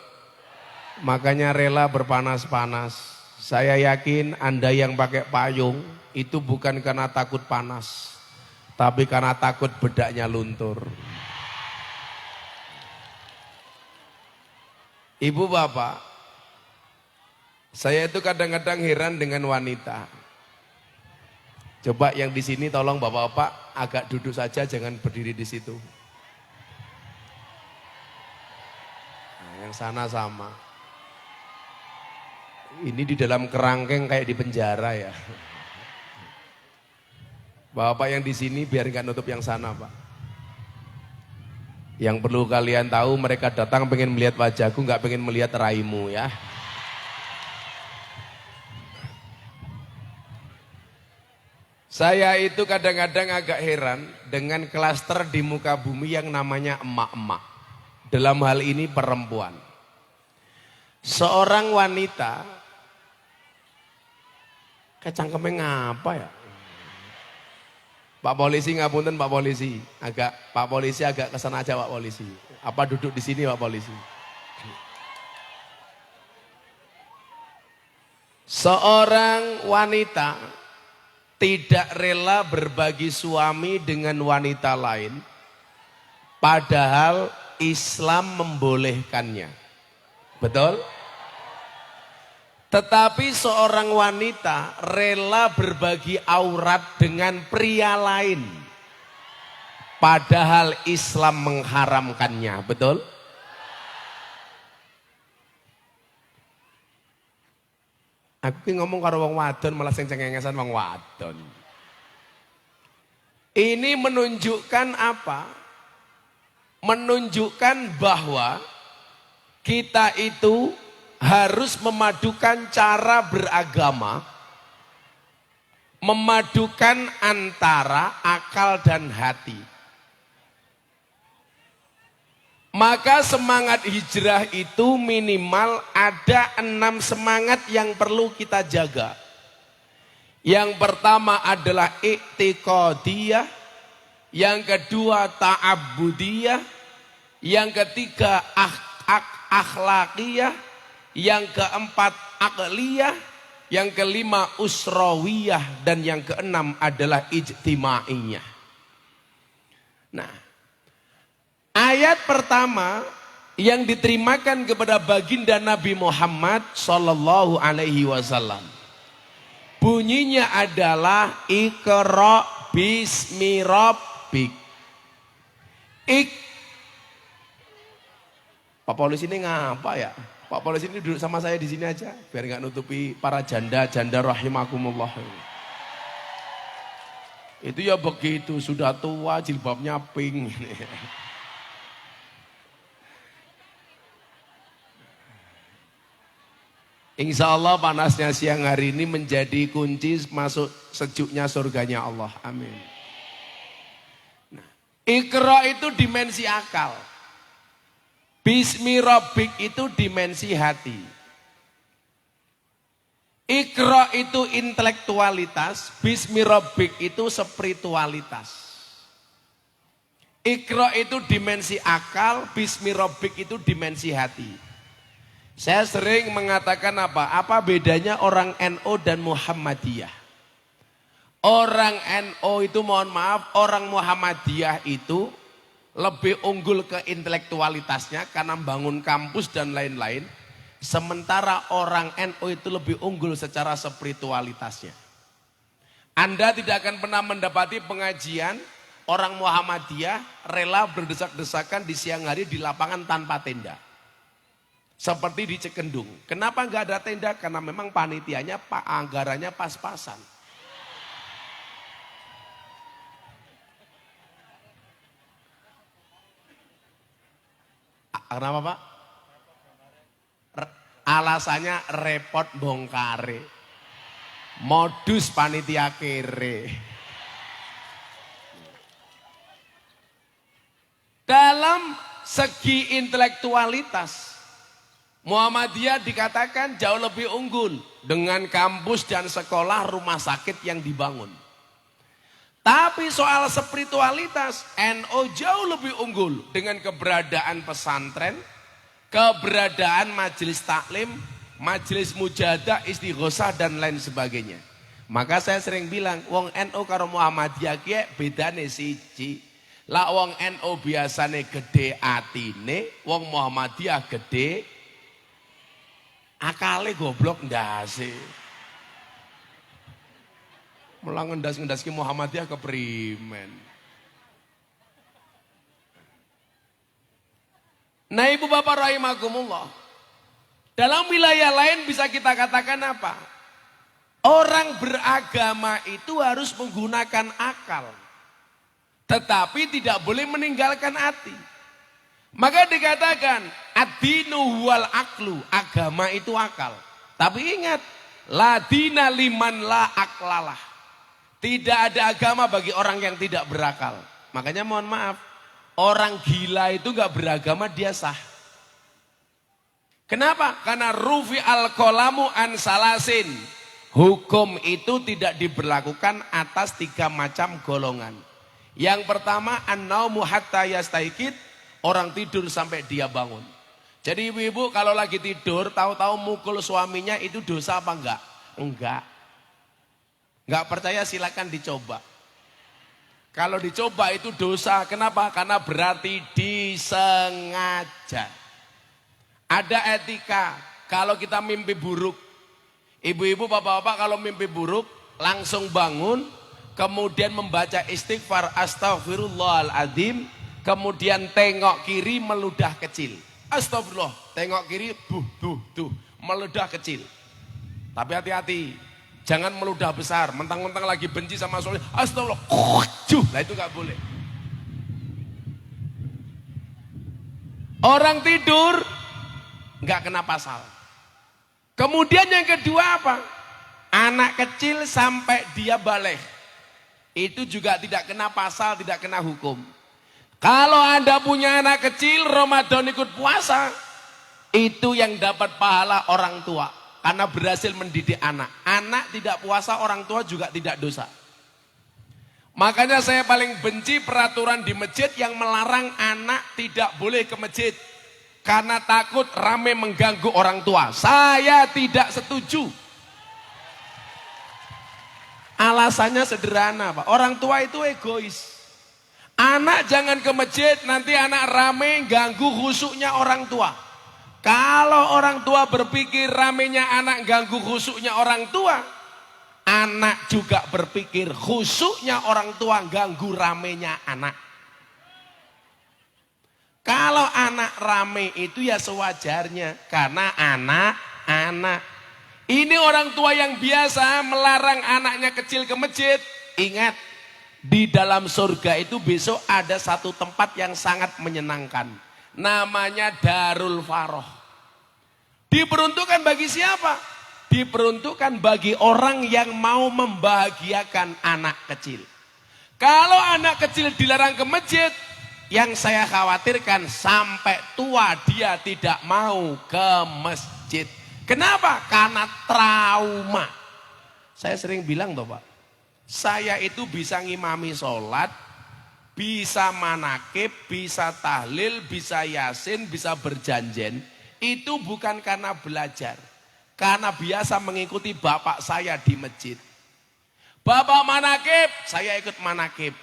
[SPEAKER 6] Makanya rela berpanas-panas. Saya yakin Anda yang pakai payung itu bukan karena takut panas, tapi karena takut bedaknya luntur. Ibu bapak, saya itu kadang-kadang heran dengan wanita. Coba yang di sini tolong bapak-bapak agak duduk saja, jangan berdiri di situ. Nah, yang sana sama. Ini di dalam kerangkeng kayak di penjara ya. Bapak yang di sini biar nggak nutup yang sana, Pak. Yang perlu kalian tahu, mereka datang pengen melihat wajahku, nggak pengen melihat raimu ya. Saya itu kadang-kadang agak heran dengan klaster di muka bumi yang namanya emak-emak. Dalam hal ini perempuan. Seorang wanita, kecangkemnya ngapa ya? Pak polisi, ngapunten Pak polisi. Pak polisi agak kesana aja Pak polisi. Apa duduk di sini Pak polisi? Seorang wanita tidak rela berbagi suami dengan wanita lain, padahal Islam membolehkannya. Betul? Tetapi seorang wanita rela berbagi aurat dengan pria lain, padahal Islam mengharamkannya. Betul? Aku ki ngomong karo wong wadon malah sing cengengesan wong wadon. Ini menunjukkan apa? Menunjukkan bahwa kita itu harus memadukan cara beragama, memadukan antara akal dan hati. Maka semangat hijrah itu minimal ada 6 semangat yang perlu kita jaga. Yang pertama adalah i'tiqadiyah, yang kedua ta'abbudiyah, yang ketiga akhlaqiyah, yang keempat aqliyah, yang kelima usrawiyah, dan yang keenam adalah ijtimaiyah. Nah, ayat pertama yang diterimakan kepada baginda Nabi Muhammad sallallahu alaihi wasallam bunyinya adalah Iqra bismi rabbik. Pak polisi ini ngapa ya? Pak polisi ini duduk sama saya di sini aja biar nggak nutupi para janda-janda rahimakumullah. Itu ya begitu, sudah tua jilbabnya pink. Insya Allah panasnya siang hari ini menjadi kunci masuk sejuknya surganya Allah. Amin. Nah, Iqra itu dimensi akal. Bismi Rabbik itu dimensi hati. Iqra itu intelektualitas, Bismi Rabbik itu spiritualitas. Iqra itu dimensi akal, Bismi Rabbik itu dimensi hati. Saya sering mengatakan apa? Apa bedanya orang NU dan Muhammadiyah? Orang NU itu mohon maaf, orang Muhammadiyah itu lebih unggul ke intelektualitasnya karena membangun kampus dan lain-lain. Sementara orang NU itu lebih unggul secara spiritualitasnya. Anda tidak akan pernah mendapati pengajian orang Muhammadiyah rela berdesak-desakan di siang hari di lapangan tanpa tenda. Seperti di Cikendung. Kenapa nggak ada tenda? Karena memang panitianya, anggarannya pas-pasan. Kenapa Pak? Alasannya repot bongkare. Modus panitia kere. Dalam segi intelektualitas, Muhammadiyah dikatakan jauh lebih unggul dengan kampus dan sekolah rumah sakit yang dibangun. Tapi soal spiritualitas, NU jauh lebih unggul dengan keberadaan pesantren, keberadaan majelis taklim, majelis mujahadah, istighosah dan lain sebagainya. Maka saya sering bilang, wong NU karo Muhammadiyah ki bedane siji. Lah wong NU biasane gede atine, wong Muhammadiyah gede akale goblok ndase. Mulang ngendas-ngendas ki Muhammadiyah keprimen. Nah ibu bapak rahimakumullah. Dalam wilayah lain bisa kita katakan apa? Orang beragama itu harus menggunakan akal. Tetapi tidak boleh meninggalkan hati. Maka dikatakan ad-dinu wal aklu, agama itu akal. Tapi ingat, la dina liman la aklalah. Tidak ada agama bagi orang yang tidak berakal. Makanya mohon maaf, orang gila itu gak beragama dia sah. Kenapa? Karena rufi al-qalamu an salasin. Hukum itu tidak diberlakukan atas 3 macam golongan. Yang pertama, an-naumu hatta yastaikid, orang tidur sampai dia bangun. Jadi ibu-ibu kalau lagi tidur, tahu-tahu mukul suaminya itu dosa apa enggak? Enggak. Enggak percaya silakan dicoba. Kalau dicoba itu dosa, kenapa? Karena berarti disengaja. Ada etika, kalau kita mimpi buruk. Ibu-ibu, bapak-bapak kalau mimpi buruk, langsung bangun, kemudian membaca istighfar astaghfirullahaladzim, kemudian tengok kiri meludah kecil. Astagfirullah, tengok kiri, meludah kecil. Tapi hati-hati, jangan meludah besar, mentang-mentang lagi benci sama suami, astagfirullah, nah itu gak boleh. Orang tidur, gak kena pasal. Kemudian yang kedua apa? Anak kecil sampai dia balik. Itu juga tidak kena pasal, tidak kena hukum. Kalau Anda punya anak kecil, Ramadan ikut puasa, itu yang dapat pahala orang tua. Karena berhasil mendidik anak. Anak tidak puasa, orang tua juga tidak dosa. Makanya saya paling benci peraturan di masjid yang melarang anak tidak boleh ke masjid. Karena takut rame mengganggu orang tua. Saya tidak setuju. Alasannya sederhana Pak. Orang tua itu egois. Anak jangan ke masjid, nanti anak rame ganggu khusyuknya orang tua. Kalau orang tua berpikir ramenya anak ganggu khusyuknya orang tua, anak juga berpikir khusyuknya orang tua ganggu ramenya anak. Kalau anak rame itu ya sewajarnya, karena anak. Ini orang tua yang biasa melarang anaknya kecil ke masjid. Ingat, di dalam surga itu besok ada satu tempat yang sangat menyenangkan. Namanya Darul Faroh. Diperuntukkan bagi siapa? Diperuntukkan bagi orang yang mau membahagiakan anak kecil. Kalau anak kecil dilarang ke masjid, yang saya khawatirkan sampai tua dia tidak mau ke masjid. Kenapa? Karena trauma. Saya sering bilang Bapak, saya itu bisa ngimami sholat, bisa manakib, bisa tahlil, bisa yasin, bisa berjanjen. Itu bukan karena belajar. Karena biasa mengikuti bapak saya di masjid. Bapak manakib, saya ikut manakib.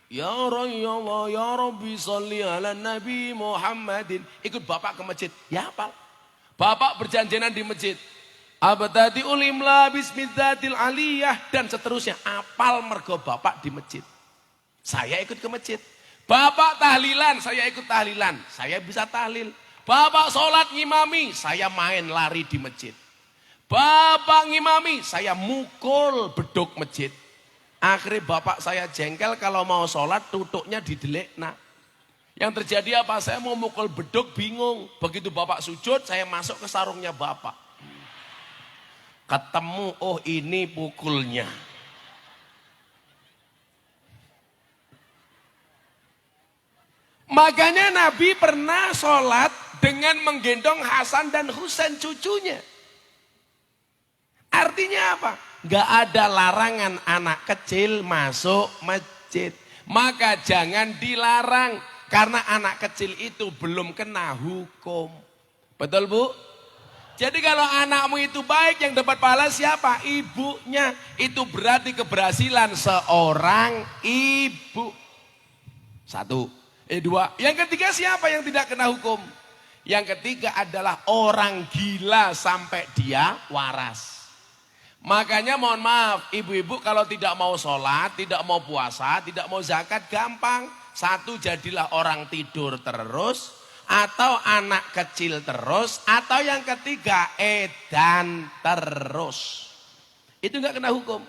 [SPEAKER 6] Ya Allah, ya Rabbi sholli ala Nabi Muhammadin. Ikut bapak ke masjid, ya hafal. Bapak berjanjian di masjid. Abadati ulimla bismidzatil aliyah dan seterusnya. Apal mergo bapak di masjid. Saya ikut ke masjid. Bapak tahlilan, saya ikut tahlilan. Saya bisa tahlil. Bapak sholat ngimami, saya main lari di masjid. Bapak ngimami, saya mukul beduk masjid. Akhirnya bapak saya jengkel kalau mau sholat tutuknya didelek. Nah, yang terjadi apa? Saya mau mukul beduk bingung. Begitu bapak sujud, saya masuk ke sarungnya bapak. Ketemu, oh ini pukulnya. Makanya Nabi pernah sholat dengan menggendong Hasan dan Husain cucunya. Artinya apa? Gak ada larangan anak kecil masuk masjid. Maka jangan dilarang. Karena anak kecil itu belum kena hukum. Betul Bu? Jadi kalau anakmu itu baik, yang dapat pahala siapa? Ibunya. Itu berarti keberhasilan seorang ibu. Satu. Dua. Yang ketiga siapa yang tidak kena hukum? Yang ketiga adalah orang gila sampai dia waras. Makanya mohon maaf, ibu-ibu kalau tidak mau sholat, tidak mau puasa, tidak mau zakat, gampang. Satu, jadilah orang tidur terus. Atau anak kecil terus, atau yang ketiga edan terus. Itu enggak kena hukum.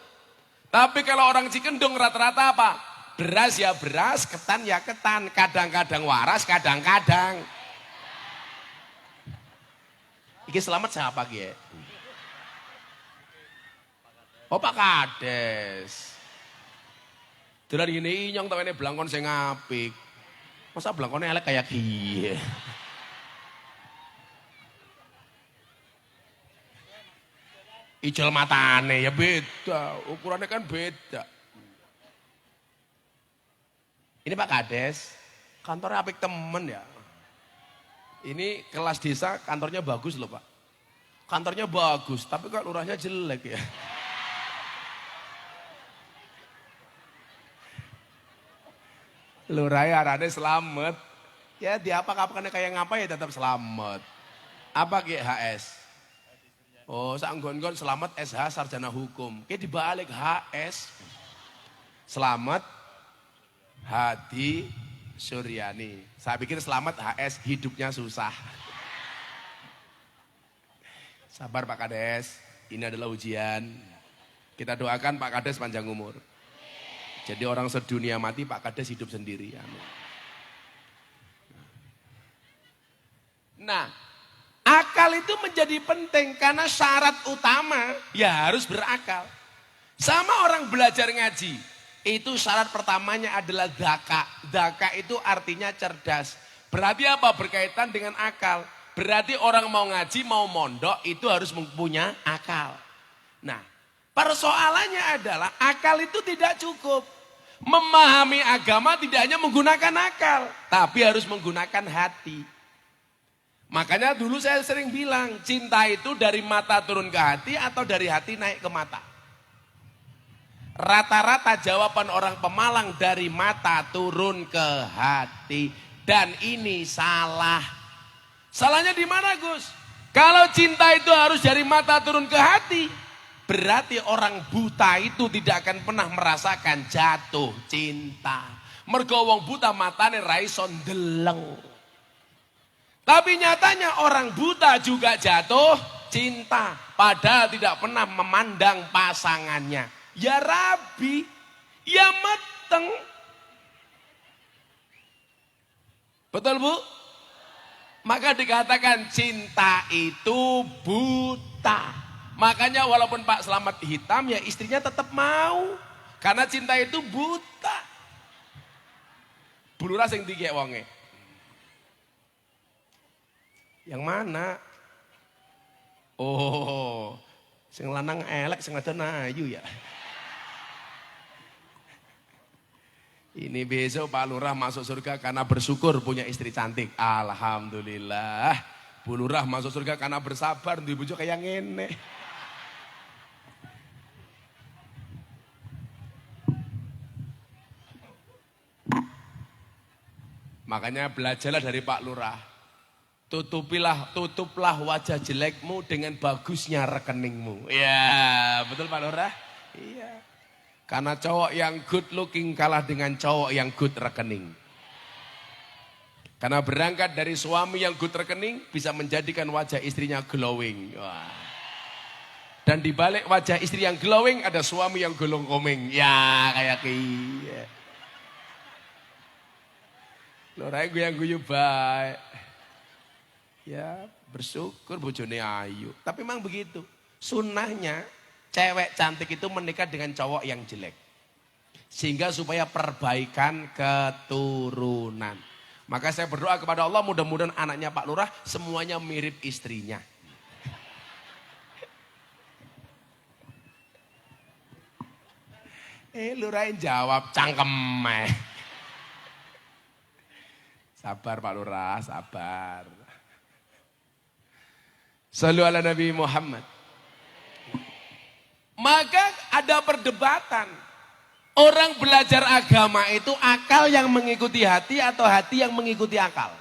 [SPEAKER 6] Tapi kalau orang Cikendung rata-rata apa? Beras ya beras, ketan ya ketan. Kadang-kadang waras, kadang-kadang. Iki selamat siapa Ki? Oh Pak Kades. Dolan gini inyong tawene blangkon sing apik. Masa belangkonnya elek kayak gini. Ijol matane ya beda, ukurannya kan beda. Ini Pak Kades, kantornya apik temen ya. Ini kelas desa kantornya bagus loh Pak. Kantornya bagus, tapi kok lurahnya jelek ya. Lurahnya arane selamat. Ya diapa-apakannya kayak ngapa ya tetap selamat. Apa Ki HS? Oh sanggon-gon selamat SH sarjana hukum. Ki dibalik HS. Selamat Hadi Suryani. Saya pikir selamat HS hidupnya susah. Sabar Pak Kades. Ini adalah ujian. Kita doakan Pak Kades panjang umur. Jadi orang sedunia mati Pak Kades hidup sendiri. Nah, akal itu menjadi penting karena syarat utama ya harus berakal. Sama orang belajar ngaji, itu syarat pertamanya adalah dzaka. Dzaka itu artinya cerdas. Berarti apa? Berkaitan dengan akal. Berarti orang mau ngaji, mau mondok itu harus mempunyai akal. Nah, persoalannya adalah akal itu tidak cukup. Memahami agama tidak hanya menggunakan akal, tapi harus menggunakan hati. Makanya dulu saya sering bilang, cinta itu dari mata turun ke hati atau dari hati naik ke mata. Rata-rata jawaban orang Pemalang dari mata turun ke hati. Dan ini salah. Salahnya di mana Gus? Kalau cinta itu harus dari mata turun ke hati, berarti orang buta itu tidak akan pernah merasakan jatuh cinta. Mergo wong buta matane ra iso ndeleng. Tapi nyatanya orang buta juga jatuh cinta. Padahal tidak pernah memandang pasangannya. Ya rabi, ya meteng. Betul Bu? Maka dikatakan cinta itu buta. Makanya walaupun Pak Slamet hitam ya istrinya tetap mau. Karena cinta itu buta. Bulurah sing dikek wonge. Yang mana? Oh, sing lanang elek sing wadon ayu ya. Ini besok Pak Lurah masuk surga karena bersyukur punya istri cantik. Alhamdulillah. Bu Lurah masuk surga karena bersabar duwe bojo kayak ngene. Makanya belajarlah dari Pak Lurah. Tutuplah wajah jelekmu dengan bagusnya rekeningmu. Ya, betul Pak Lurah? Iya. Karena cowok yang good looking kalah dengan cowok yang good rekening. Karena berangkat dari suami yang good rekening bisa menjadikan wajah istrinya glowing. Wah. Dan di balik wajah istri yang glowing ada suami yang golong komeng. Ya, kayak gitu. Loraya guyu baik. Ya, bersyukur bojone ayu. Tapi memang begitu. Sunnahnya cewek cantik itu menikah dengan cowok yang jelek. Sehingga supaya perbaikan keturunan. Maka saya berdoa kepada Allah mudah-mudahan anaknya Pak Lurah semuanya mirip istrinya. Lurah jawab cangkem. Sabar Pak Lurah, sabar. Sallu ala Nabi Muhammad. Maka ada perdebatan. Orang belajar agama itu akal yang mengikuti hati atau hati yang mengikuti akal.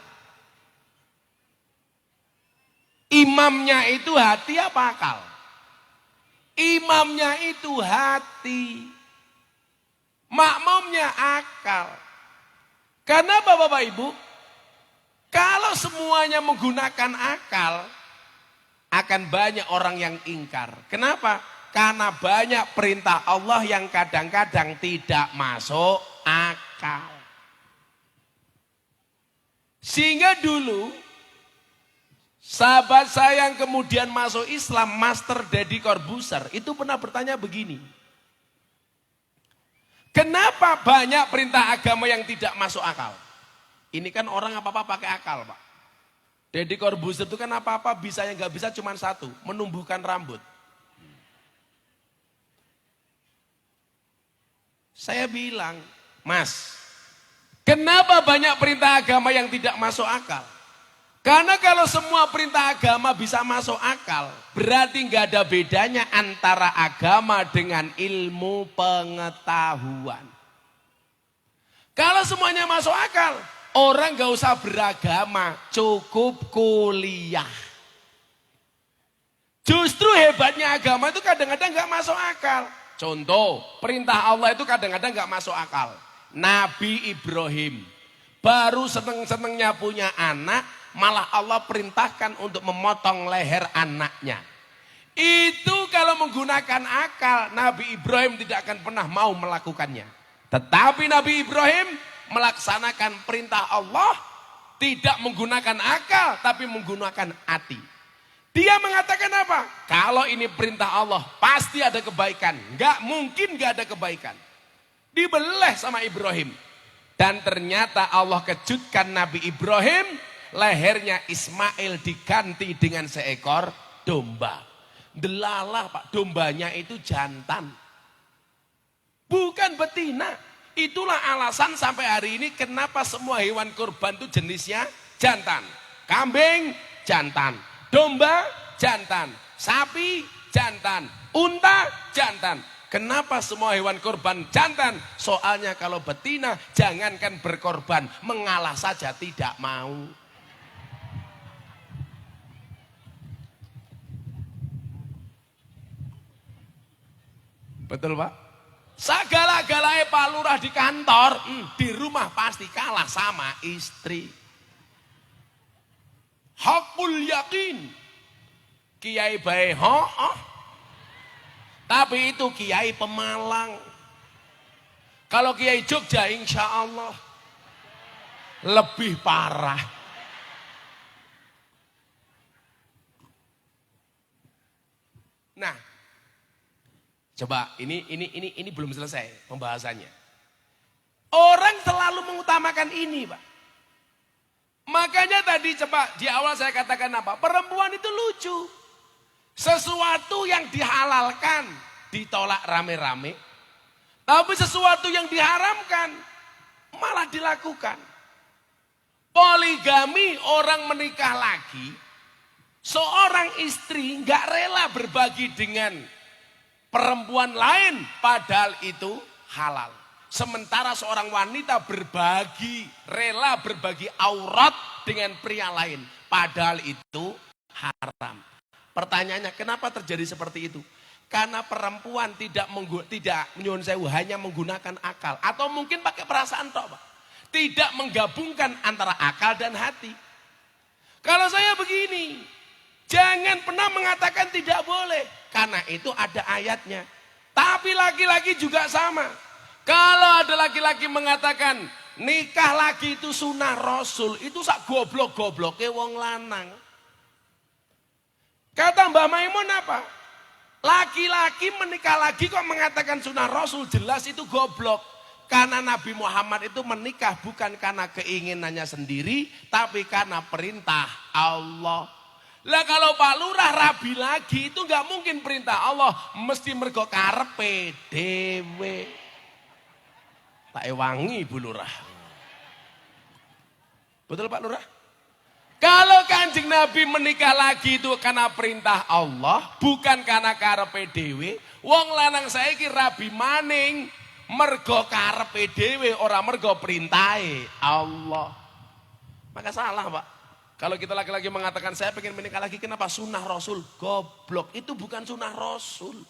[SPEAKER 6] Imamnya itu hati apa akal? Imamnya itu hati. Makmumnya akal. Karena Bapak Ibu, kalau semuanya menggunakan akal, akan banyak orang yang ingkar. Kenapa? Karena banyak perintah Allah yang kadang-kadang tidak masuk akal. Sehingga dulu, sahabat saya yang kemudian masuk Islam, Master Deddy Corbuzier, itu pernah bertanya begini. Kenapa banyak perintah agama yang tidak masuk akal? Ini kan orang apa-apa pakai akal, Pak. Deddy Corbuzier itu kan apa-apa bisa yang nggak bisa cuma satu, menumbuhkan rambut. Saya bilang, Mas, kenapa banyak perintah agama yang tidak masuk akal? Karena kalau semua perintah agama bisa masuk akal, berarti nggak ada bedanya antara agama dengan ilmu pengetahuan. Kalau semuanya masuk akal, orang nggak usah beragama, cukup kuliah. Justru hebatnya agama itu kadang-kadang nggak masuk akal. Contoh, perintah Allah itu kadang-kadang nggak masuk akal. Nabi Ibrahim baru seneng-senengnya punya anak, malah Allah perintahkan untuk memotong leher anaknya. Itu kalau menggunakan akal, Nabi Ibrahim tidak akan pernah mau melakukannya. Tetapi Nabi Ibrahim melaksanakan perintah Allah, tidak menggunakan akal, tapi menggunakan hati. Dia mengatakan apa? Kalau ini perintah Allah, pasti ada kebaikan. Enggak mungkin enggak ada kebaikan. Dibeleh sama Ibrahim. Dan ternyata Allah kejutkan Nabi Ibrahim, lehernya Ismail diganti dengan seekor domba. Delalah Pak, dombanya itu jantan. Bukan betina. Itulah alasan sampai hari ini kenapa semua hewan kurban itu jenisnya jantan. Kambing, jantan. Domba, jantan. Sapi, jantan. Unta, jantan. Kenapa semua hewan kurban jantan? Soalnya kalau betina jangankan berkorban, mengalah saja tidak mau. Betul Pak? Segala-galanya Pak Lurah di kantor, di rumah pasti kalah sama istri. Hakul yakin. Kiai bae tapi itu kiai Pemalang. Kalau kiai Jogja insya Allah lebih parah. Nah, coba ini belum selesai pembahasannya. Orang selalu mengutamakan ini, Pak. Makanya tadi coba di awal saya katakan apa? Perempuan itu lucu. Sesuatu yang dihalalkan ditolak rame-rame. Tapi sesuatu yang diharamkan malah dilakukan. Poligami, orang menikah lagi. Seorang istri nggak rela berbagi dengan perempuan lain padahal itu halal. Sementara seorang wanita rela berbagi aurat dengan pria lain. Padahal itu haram. Pertanyaannya, kenapa terjadi seperti itu? Karena perempuan tidak nyuwun sewu, hanya menggunakan akal. Atau mungkin pakai perasaan toh, Pak. Tidak menggabungkan antara akal dan hati. Kalau saya begini, jangan pernah mengatakan tidak boleh. Karena itu ada ayatnya. Tapi laki-laki juga sama. Kalau ada laki-laki mengatakan nikah lagi itu sunnah Rasul, itu sak goblok-gobloknya wong lanang. Kata Mbak Maimun apa? Laki-laki menikah lagi kok mengatakan sunnah Rasul, jelas itu goblok. Karena Nabi Muhammad itu menikah bukan karena keinginannya sendiri, tapi karena perintah Allah. Lah kalau Pak Lurah rabi lagi itu nggak mungkin perintah Allah, mesti mergo karepe dhewe. Tak ewangi Bu Lurah. Betul Pak Lurah? Kalau Kanjeng Nabi menikah lagi itu karena perintah Allah, bukan karena karepe dhewe. Wong lanang saiki rabi maning mergo karepe dhewe, ora mergo perintahe Allah. Maka salah, Pak. Kalau kita laki-laki mengatakan saya pengen menikah lagi, kenapa? Sunnah Rasul. Goblok, itu bukan sunnah Rasul.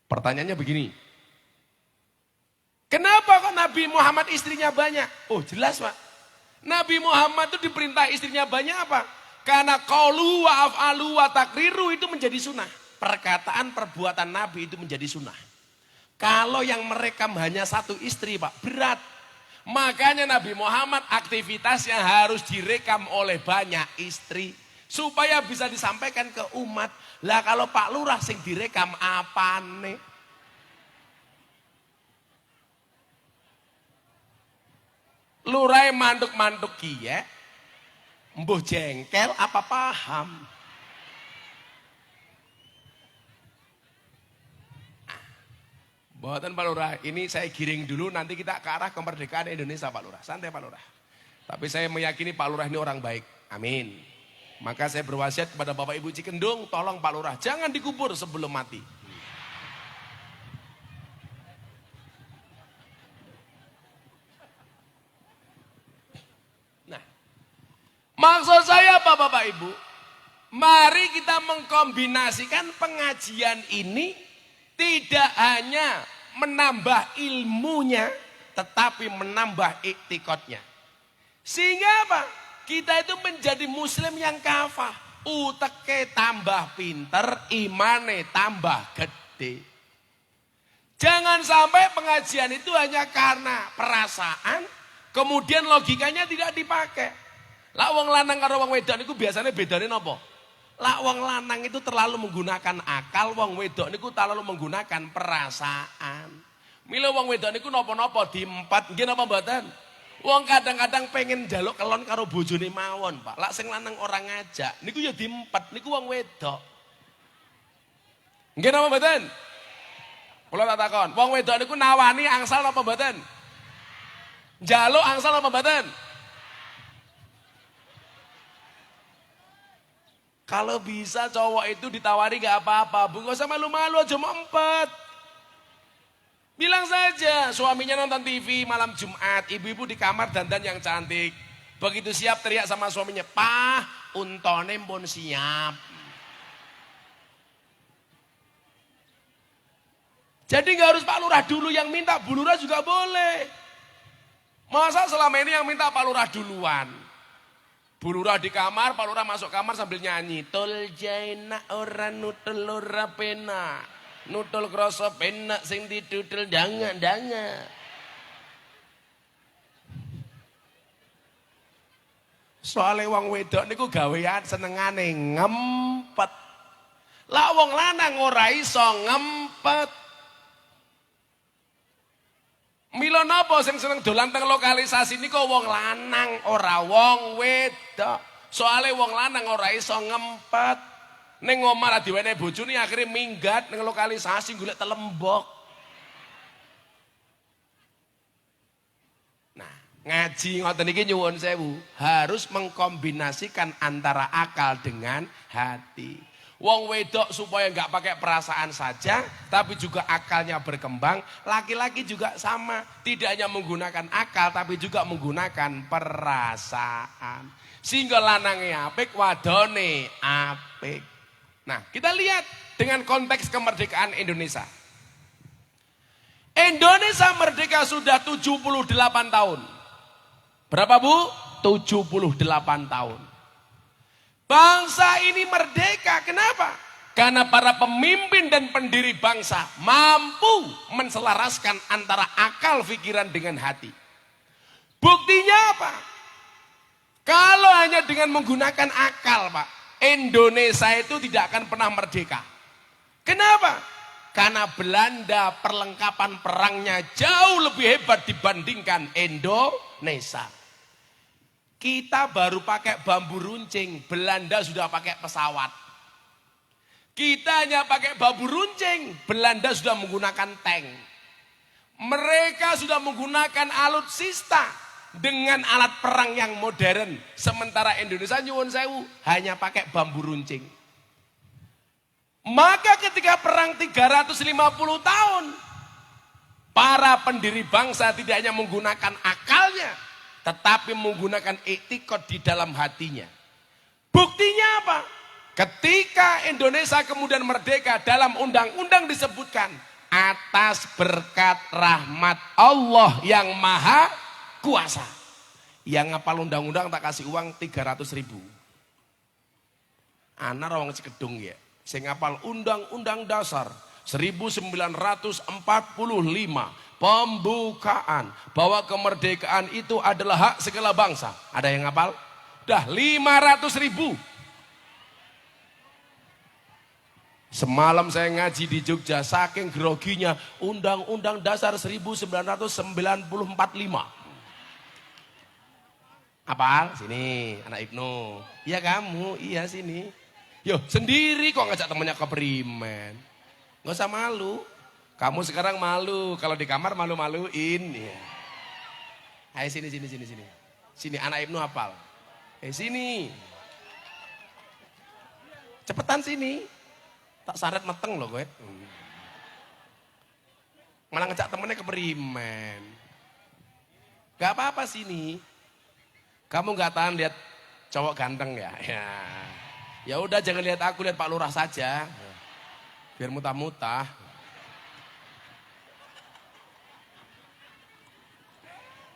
[SPEAKER 6] Pertanyaannya begini. Kenapa kok Nabi Muhammad istrinya banyak? Oh jelas Pak. Nabi Muhammad itu diperintah istrinya banyak apa? Karena qaulu wa af'alu wa takriru itu menjadi sunnah. Perkataan perbuatan Nabi itu menjadi sunnah. Kalau yang mereka hanya satu istri Pak, berat. Makanya Nabi Muhammad aktivitasnya harus direkam oleh banyak istri. Supaya bisa disampaikan ke umat. Lah kalau Pak Lurah sing direkam apane? Lurai manduk-manduk kiye, mbuh jengkel apa paham? Buatan Pak Lurah, ini saya giring dulu nanti kita ke arah kemerdekaan Indonesia Pak Lurah. Santai Pak Lurah. Tapi saya meyakini Pak Lurah ini orang baik. Amin. Maka saya berwasiat kepada Bapak Ibu Cikendung, tolong Pak Lurah jangan dikubur sebelum mati. Maksud saya apa Bapak Ibu? Mari kita mengkombinasikan pengajian ini tidak hanya menambah ilmunya, tetapi menambah iktikadnya. Sehingga apa? Kita itu menjadi muslim yang kafah. Uteke tambah pinter, imane tambah gede. Jangan sampai pengajian itu hanya karena perasaan, kemudian logikanya tidak dipakai. Lah wong lanang karo wong wedok niku biasanya bedane napa? Lah wong lanang itu terlalu menggunakan akal, wong wedok niku terlalu menggunakan perasaan. Mila wong wedok niku napa-napa diempat, nggih napa mboten? Wong kadang-kadang pengen njaluk kelon karo bojone mawon, Pak. Lah sing lanang ora ngajak, niku ya diempat, niku wong wedok. Nggih napa mboten? Kula tak takon, wong wedok niku nawani angsal napa mboten? Njaluk angsal napa mboten? Kalau bisa cowok itu ditawari gak apa-apa. Bu, gak usah malu-malu aja mempet. Bilang saja suaminya nonton TV malam Jumat. Ibu-ibu di kamar dandan yang cantik. Begitu siap teriak sama suaminya. Pah, untone pun siap. Jadi gak harus Pak Lurah dulu yang minta. Bu Lurah juga boleh. Masa selama ini yang minta Pak Lurah duluan. Bu Lurah di kamar, Pak Lurah masuk kamar sambil nyanyi. Tol jaina ora nutul ora pena. Nutul kroso pena sing didudul danga-danga. Soale wong wedok niku gawean senengane ngempet. Lah wong lanang ora iso ngempet. Mila napa sing seneng dolan teng lokalisasi niku wong lanang ora wong wedok. Soale wong lanang ora iso ngempet. Ning omah ra diwenehi bojone akhire minggat ning lokalisasi golek telembok. Nah, ngaji ngoten iki nyuwun sewu, harus mengkombinasikan antara akal dengan hati. Wong wedok supaya nggak pakai perasaan saja, tapi juga akalnya berkembang. Laki-laki juga sama, tidak hanya menggunakan akal, tapi juga menggunakan perasaan. Sehingga lanangnya apik, wadone apik. Nah, kita lihat dengan konteks kemerdekaan Indonesia. Indonesia merdeka sudah 78 tahun. Berapa Bu? 78 tahun. Bangsa ini merdeka, kenapa? Karena para pemimpin dan pendiri bangsa mampu menselaraskan antara akal, pikiran dengan hati. Buktinya apa? Kalau hanya dengan menggunakan akal, Pak, Indonesia itu tidak akan pernah merdeka. Kenapa? Karena Belanda perlengkapan perangnya jauh lebih hebat dibandingkan Indonesia. Kita baru pakai bambu runcing, Belanda sudah pakai pesawat. Kita hanya pakai bambu runcing, Belanda sudah menggunakan tank. Mereka sudah menggunakan alutsista dengan alat perang yang modern. Sementara Indonesia nyuwun sewu hanya pakai bambu runcing. Maka ketika perang 350 tahun, para pendiri bangsa tidak hanya menggunakan akalnya, tetapi menggunakan etikot di dalam hatinya. Buktinya apa? Ketika Indonesia kemudian merdeka, dalam undang-undang disebutkan atas berkat rahmat Allah yang maha kuasa. Yang ngapal undang-undang tak kasih uang 300.000. Ana rawang Cikedung ya. Sing ngapal undang-undang dasar 1945 pembukaan bahwa kemerdekaan itu adalah hak segala bangsa. Ada yang ngapal? Udah 500.000. Semalam saya ngaji di Jogja, saking groginya Undang-Undang Dasar 1945. Apal? Sini, anak Ibnu. Iya kamu, iya sini. Yo sendiri kok ngajak temannya ke Primen. Nggak usah malu. Kamu sekarang malu, kalau di kamar malu-maluin. Ya. Ayo sini. Sini anak Ibnu hafal. Sini. Cepetan sini. Tak saret meteng loh gue. Malah ngejak temennya ke Primen. Gak apa-apa sini. Kamu gak tahan lihat cowok ganteng ya? Ya udah jangan lihat aku, lihat Pak Lurah saja. Biar mutah-mutah.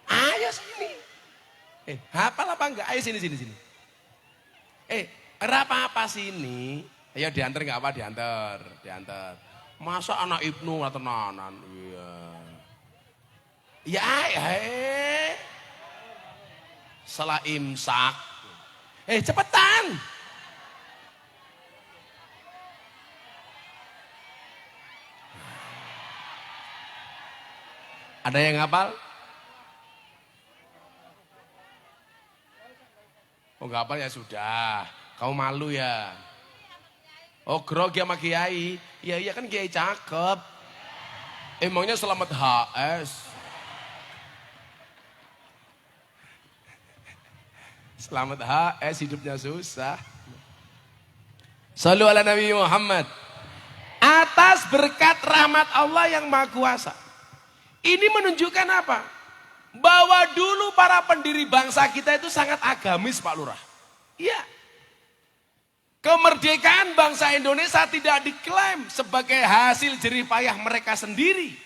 [SPEAKER 6] Ayo sini. Hafal apa enggak? Ayo sini. Apa sini? Ayo diantar enggak apa? Diantar. Masa anak Ibnu atau tenanan? Iya. Ya. Salah imsak. Cepetan. Ada yang hafal? Oh nggak hafal ya sudah. Kamu malu ya? Oh grogi sama kiai? Iya kan kiai cakep. Emangnya selamat HS. Selamat HS hidupnya susah. Shallu ala Nabi Muhammad. Atas berkat rahmat Allah yang maha kuasa. Ini menunjukkan apa? Bahwa dulu para pendiri bangsa kita itu sangat agamis Pak Lurah. Iya. Kemerdekaan bangsa Indonesia tidak diklaim sebagai hasil jerih payah mereka sendiri.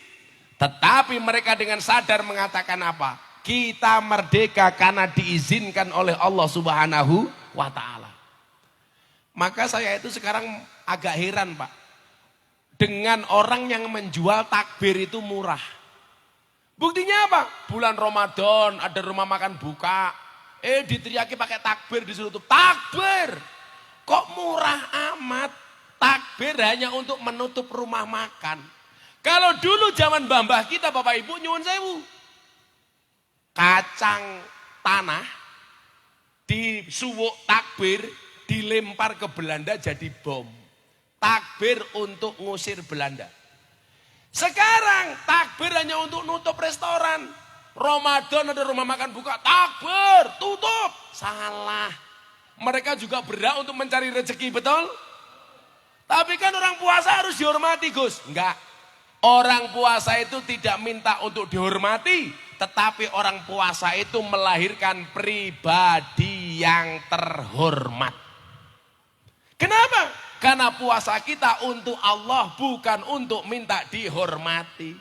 [SPEAKER 6] Tetapi mereka dengan sadar mengatakan apa? Kita merdeka karena diizinkan oleh Allah Subhanahu wa ta'ala. Maka saya itu sekarang agak heran Pak. Dengan orang yang menjual takbir itu murah. Buktinya apa? Bulan Ramadan ada rumah makan buka. Diteriaki pakai takbir disuruh tutup. Takbir! Kok murah amat? Takbir hanya untuk menutup rumah makan. Kalau dulu zaman mbah kita Bapak Ibu nyuwun sewu. Kacang tanah disuwuk takbir dilempar ke Belanda jadi bom. Takbir untuk ngusir Belanda. Sekarang takbir hanya untuk nutup restoran. Ramadan ada rumah makan buka, takbir, tutup. Salah. Mereka juga berhak untuk mencari rezeki, betul? Tapi kan orang puasa harus dihormati, Gus. Enggak. Orang puasa itu tidak minta untuk dihormati, tetapi orang puasa itu melahirkan pribadi yang terhormat. Kenapa? Karena puasa kita untuk Allah, bukan untuk minta dihormati.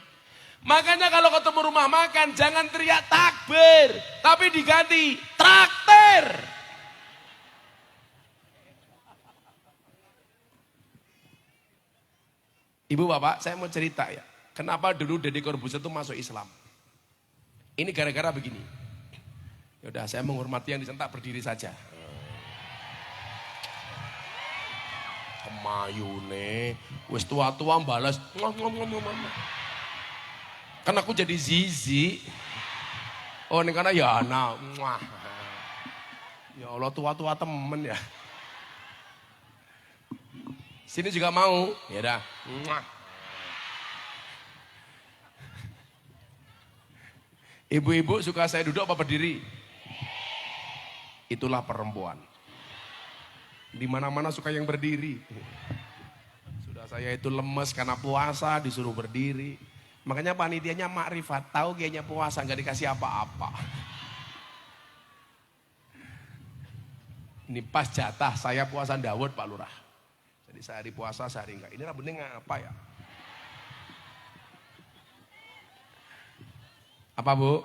[SPEAKER 6] Makanya kalau ketemu rumah makan, jangan teriak takbir, tapi diganti traktir. Ibu bapak, saya mau cerita ya. Kenapa dulu Deddy Corbuzier itu masuk Islam? Ini gara-gara begini. Yaudah, saya menghormati yang disentak, berdiri saja. Kemayune, wis tua-tua balas. Kan aku jadi zizi. Oh, ini karena ya anak. Ya Allah, tua-tua temen ya. Sini juga mau, ya dah. Ibu-ibu suka saya duduk apa berdiri? Itulah perempuan. Di mana-mana suka yang berdiri. Sudah saya itu lemes karena puasa disuruh berdiri. Makanya panitianya makrifat, tahu kayaknya puasa nggak dikasih apa-apa. Ini pas jatah saya puasa Dawud Pak Lurah. Jadi sehari puasa, sehari enggak. Ini rambutnya ngapa ya? Apa Bu?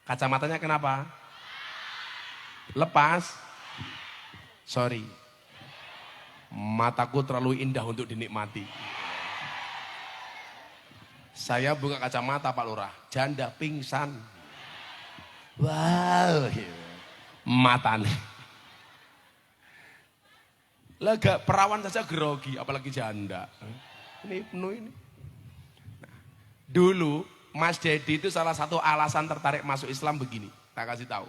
[SPEAKER 6] Kacamatanya kenapa? Lepas? Sorry. Mataku terlalu indah untuk dinikmati. Saya buka kacamata Pak Lurah. Janda pingsan. Wow. Matanya. Lega perawan saja grogi, apalagi janda. Ini penuh ini. Nah, dulu Mas Dedi itu salah satu alasan tertarik masuk Islam begini. Tak kasih tahu.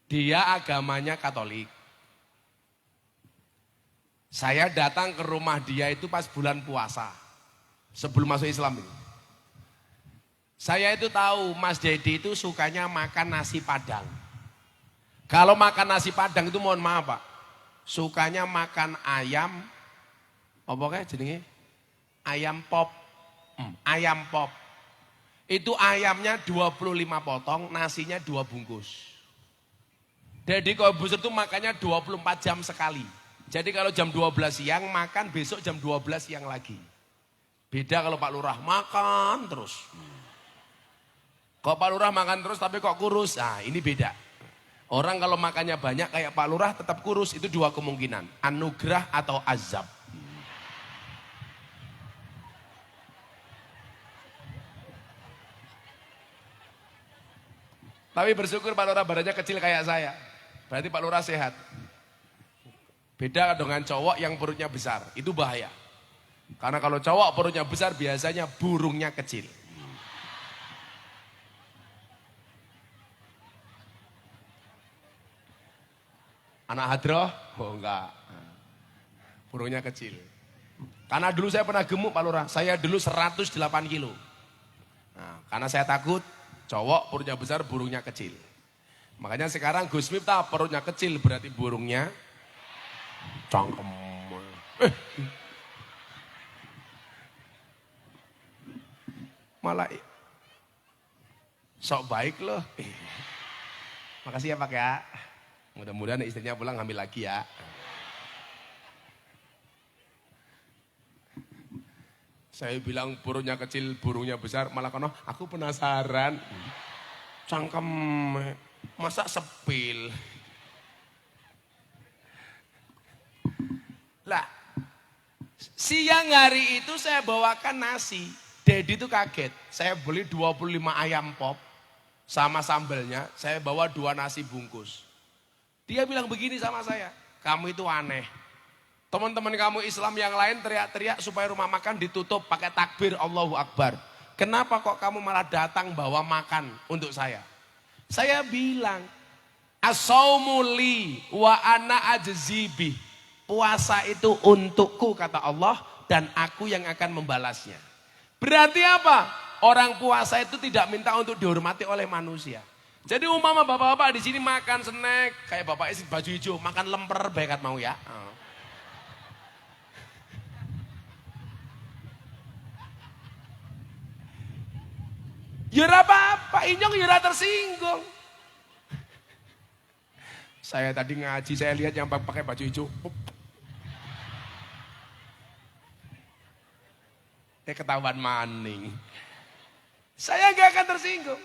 [SPEAKER 6] Dia agamanya Katolik. Saya datang ke rumah dia itu pas bulan puasa. Sebelum masuk Islam ini. Saya itu tahu Mas Dedi itu sukanya makan nasi Padang. Kalau makan nasi Padang itu mohon maaf Pak. Sukanya makan ayam, apa kayak jenenge? Ayam pop. Ayam pop. Itu ayamnya 25 potong, nasinya 2 bungkus. Deddy Corbuzier itu makannya 24 jam sekali. Jadi kalau jam 12 siang makan, besok jam 12 siang lagi. Beda kalau Pak Lurah makan terus. Kalau Pak Lurah makan terus tapi kok kurus, nah ini beda. Orang kalau makannya banyak kayak Pak Lurah tetap kurus, itu 2 kemungkinan. Anugerah atau azab. Tapi bersyukur Pak Lurah badannya kecil kayak saya. Berarti Pak Lurah sehat. Beda dengan cowok yang perutnya besar, itu bahaya. Karena kalau cowok perutnya besar biasanya burungnya kecil. Anak hadroh? Oh enggak. Burungnya kecil. Karena dulu saya pernah gemuk Pak Lurah. Saya dulu 108 kilo. Nah, karena saya takut cowok perutnya besar, burungnya kecil. Makanya sekarang Gus Miftah perutnya kecil berarti burungnya cangkem. Malah sok baik loh. Makasih ya Pak ya. Mudah-mudahan istrinya pulang ngambil lagi ya. Saya bilang burungnya kecil, burungnya besar, malah kono aku penasaran. Cangkem, masa sepil. Lah, siang hari itu saya bawakan nasi. Dedi itu kaget, saya beli 25 ayam pop sama sambelnya, saya bawa 2 nasi bungkus. Dia bilang begini sama saya, kamu itu aneh. Teman-teman kamu Islam yang lain teriak-teriak supaya rumah makan ditutup pakai takbir Allahu Akbar. Kenapa kok kamu malah datang bawa makan untuk saya? Saya bilang, as-saumu li wa ana ajzibi. Puasa itu untukku kata Allah dan aku yang akan membalasnya. Berarti apa? Orang puasa itu tidak minta untuk dihormati oleh manusia. Jadi umpama bapak-bapak di sini makan snack, kayak bapak isi baju hijau, makan lemper bekat mau ya. Ya apa-apa, inyong ya tersinggung. Saya tadi ngaji, saya lihat yang pakai baju hijau. Ketahuan maning. Saya nggak akan tersinggung.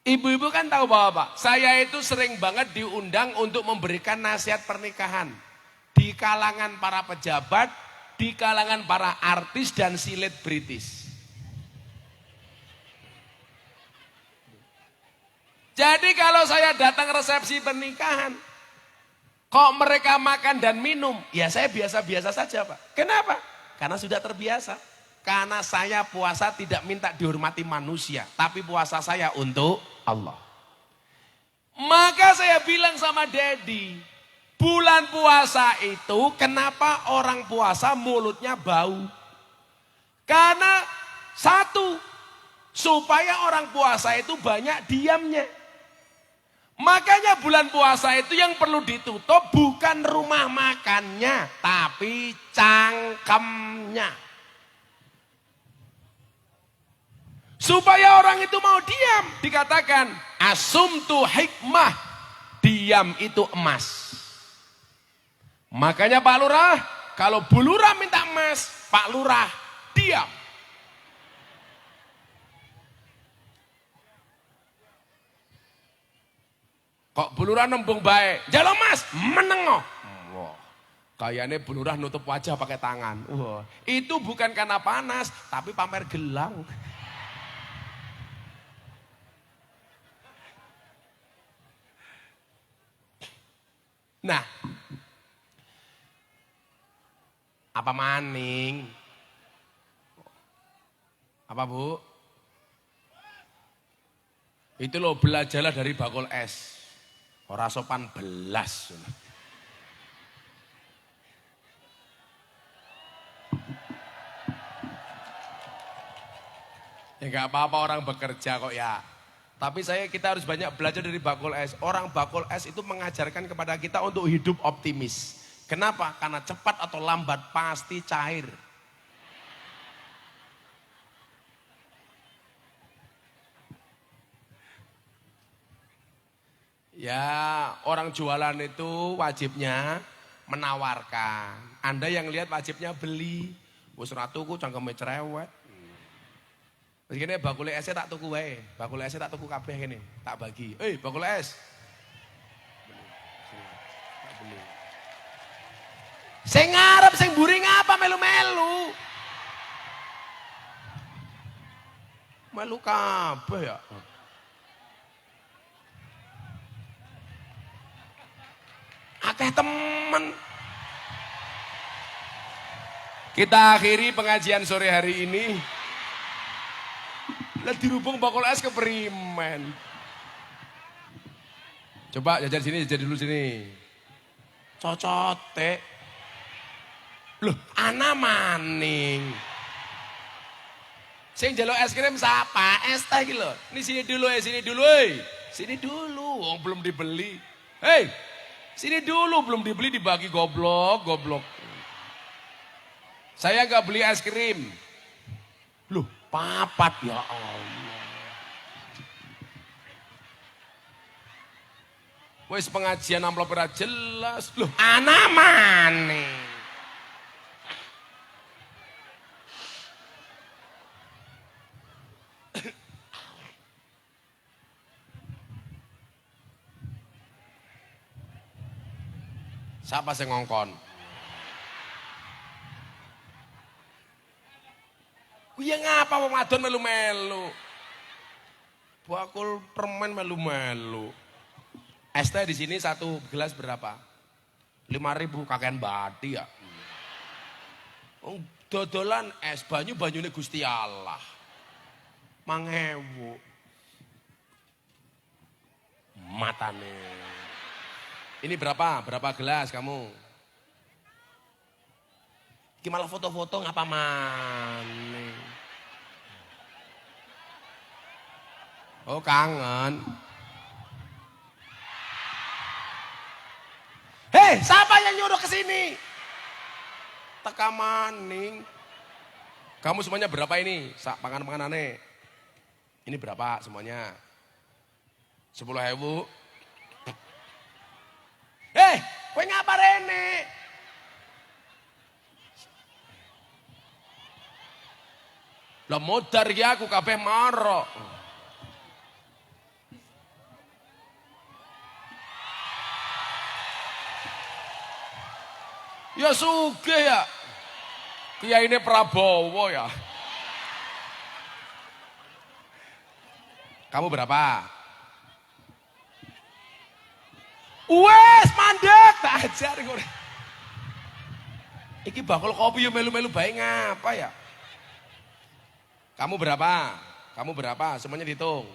[SPEAKER 6] Ibu-ibu kan tahu bapak, saya itu sering banget diundang untuk memberikan nasihat pernikahan. Di kalangan para pejabat, di kalangan para artis dan selebritis. Jadi kalau saya datang resepsi pernikahan, kok mereka makan dan minum, ya saya biasa-biasa saja Pak. Kenapa? Karena sudah terbiasa. Karena saya puasa tidak minta dihormati manusia, tapi puasa saya untuk Allah. Maka saya bilang sama Dedi, bulan puasa itu kenapa orang puasa mulutnya bau? Karena satu, supaya orang puasa itu banyak diamnya. Makanya bulan puasa itu yang perlu ditutup bukan rumah makannya, tapi cangkemnya. Supaya orang itu mau diam, dikatakan asumtu hikmah, diam itu emas. Makanya Pak Lurah, kalau Bu Lurah minta emas, Pak Lurah diam. Kok Bu Lurah nembung baik, jalo mas, menengoh. Wah, kayaknya Bu Lurah nutup wajah pakai tangan. Wah, itu bukan karena panas, tapi pamer gelang. Nah, apa maning? Apa Bu? Itu loh belajarlah dari bakul es. Ora sopan belas. Ya nggak apa-apa orang bekerja kok ya. Tapi kita harus banyak belajar dari bakul es. Orang bakul es itu mengajarkan kepada kita untuk hidup optimis. Kenapa? Karena cepat atau lambat pasti cair. Ya, orang jualan itu wajibnya menawarkan. Anda yang lihat wajibnya beli. Wis ratuku cangkeme cerewet. Wis kene bakul es tak tuku wae. Bakul es tak tuku kabeh kene, tak bagi. Bakul es. Beli. Sing ngarep sing mburi ngapa melu-melu? Melu kabeh ya. Akeh temen. Kita akhiri pengajian sore hari ini. Lah dirubung bakul es ke perimen. Coba jajan sini, jajan dulu sini. Cocote. Loh, ana maning. Sing njaluk es krim sapa? Es teh iki lho. Ini sini dulu, sini dulu. Sini dulu, wong belum dibeli. Hei, sini dulu belum dibeli dibagi goblok. Saya gak beli es krim. Loh, papat ya Allah. Wes pengajian amplop ora jelas. Loh, ana maning. Siapa sing ngongkon? Ya ngapa wong wadon melu-melu? Bakul permen melu-melu. Es teh di sini satu gelas berapa? 5.000 kakean bati ya. Dodolan es banyune Gusti Allah. 5.000. Matane. Ini berapa? Berapa gelas kamu? Iki malah foto-foto ngapa maning? Oh kangen. Hei, siapa yang nyuruh ke sini? Teka maning. Kamu semuanya berapa ini? Pangan-panganane. Ini berapa semuanya? 10.000. Hei, kowe ngapa rene? Lah modar iki aku kabeh marok. Ya sugih ya. Kiyaine Prabowo ya. Kamu berapa? Wes mandek tak ajar ngono. Iki bakul kopi yo melu-melu bae ngapa ya? Kamu berapa? Kamu berapa? Semuanya dihitung.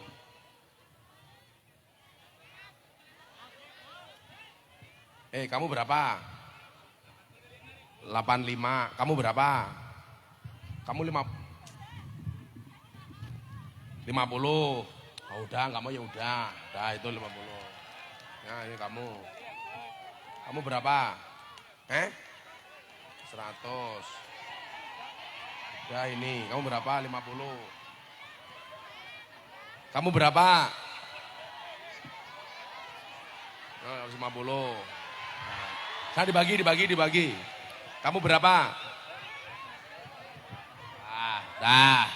[SPEAKER 6] Kamu berapa? 85. Kamu berapa? Kamu 50. Oh, udah, nggak mau ya udah. Udah itu 50. Nah, ini kamu. Kamu berapa? 100. Udah ini, kamu berapa? 50. Kamu berapa? 50. Nah, dibagi. Kamu berapa? Dah.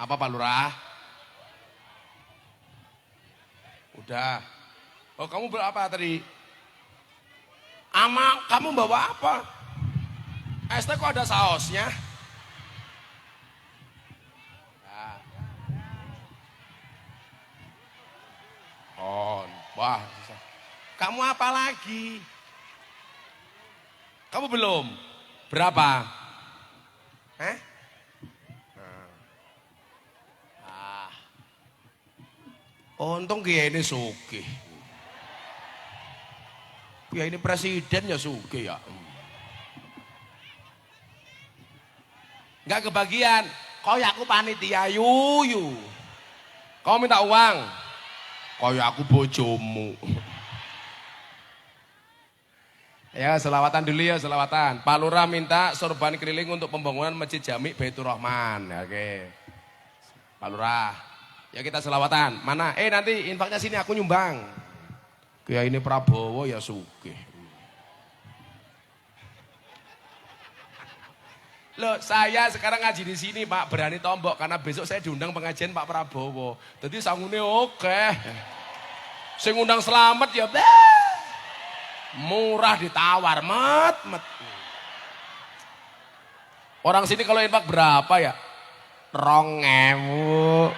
[SPEAKER 6] Apa Pak Lurah? Udah. Oh, kamu berapa tadi? Kamu bawa apa? ST kok ada sausnya? Wah, susah. Kamu apa lagi? Kamu belum? Berapa? Untung Kiai ini sugih. Kiai ini presiden ya sugih ya. Enggak kebagian. Kau ya aku panitia yuyu. Kau minta uang. Kayak aku bojomu. Ya selawatan dulu ya selawatan. Pak Lurah minta sorban keliling untuk pembangunan Masjid Jami Baitur Rahman. Oke. Pak Lurah. Ya kita selawatan. Mana? Nanti infaknya sini aku nyumbang. Kayak ini Prabowo ya sugih. Loh, saya sekarang ngaji di sini Pak, berani tombok karena besok saya diundang pengajian Pak Prabowo. Jadi sangune oke. Sing undang Selamat ya murah ditawar, met. Orang sini kalau infak berapa ya? 2.000.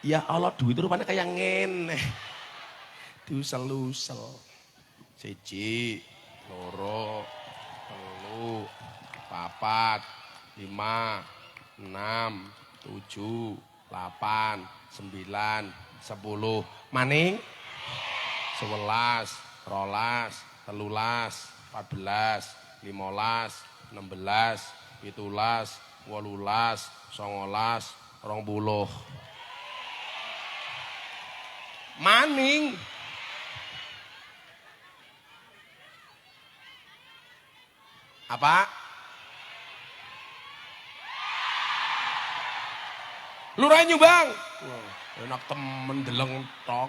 [SPEAKER 6] Ya Allah, duit itu rupanya kayak ngene. Diusel-usel. 1, 2, 3, 4, 5, 6, 7, 8, 9, 10. Maning? 11, 12, 13, 14, 15, 16, 17, 18, 19, 20. Maning? Apa? Lurah nyumbang. Enak temen deleng tok.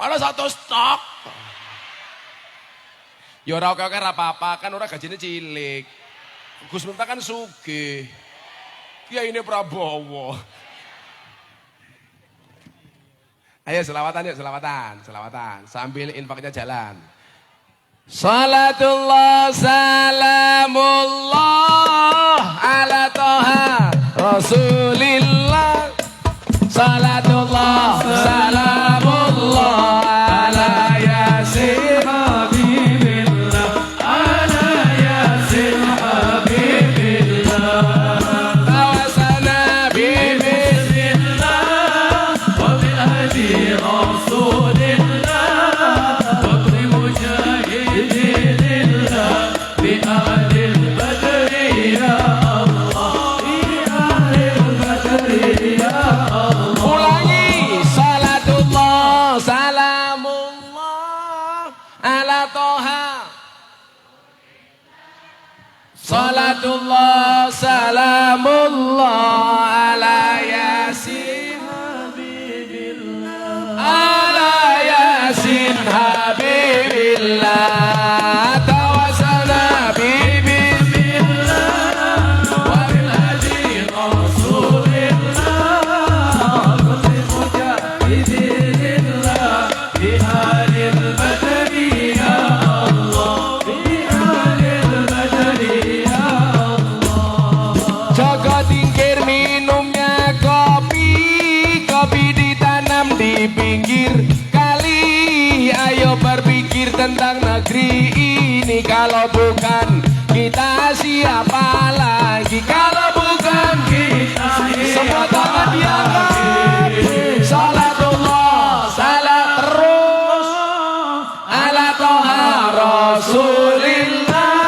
[SPEAKER 6] Ada 1 stok. Ya ora oke-oke ora apa-apa, kan ora gajine cilik. Gus Miftah kan sugih. Kiai ini Prabowo. Ayo selawatan yuk, selawatan. Sambil infaknya jalan. Salatullah salamullah ala toha rasulillah. Salatullah salamullah ala yasin habibillah. Ala yasin habibillah. Tawasana bibismillah wa bil hadi rasulillah. Wa Salatullah salamullah ala yasin habibillah ala yasin habibillah tawassalna bibillah wa bil hadi rasulillah kulli mujahidillah bi halil badri ya Allah bi halil badri ya Jaga tingkir minumnya kopi ditanam di pinggir kali. Ayo berpikir tentang negeri ini, kalau bukan kita siapa lagi? Kalau bukan kita semua tangan diangkat. Salatullah, salat terus ala toha Rasulillah.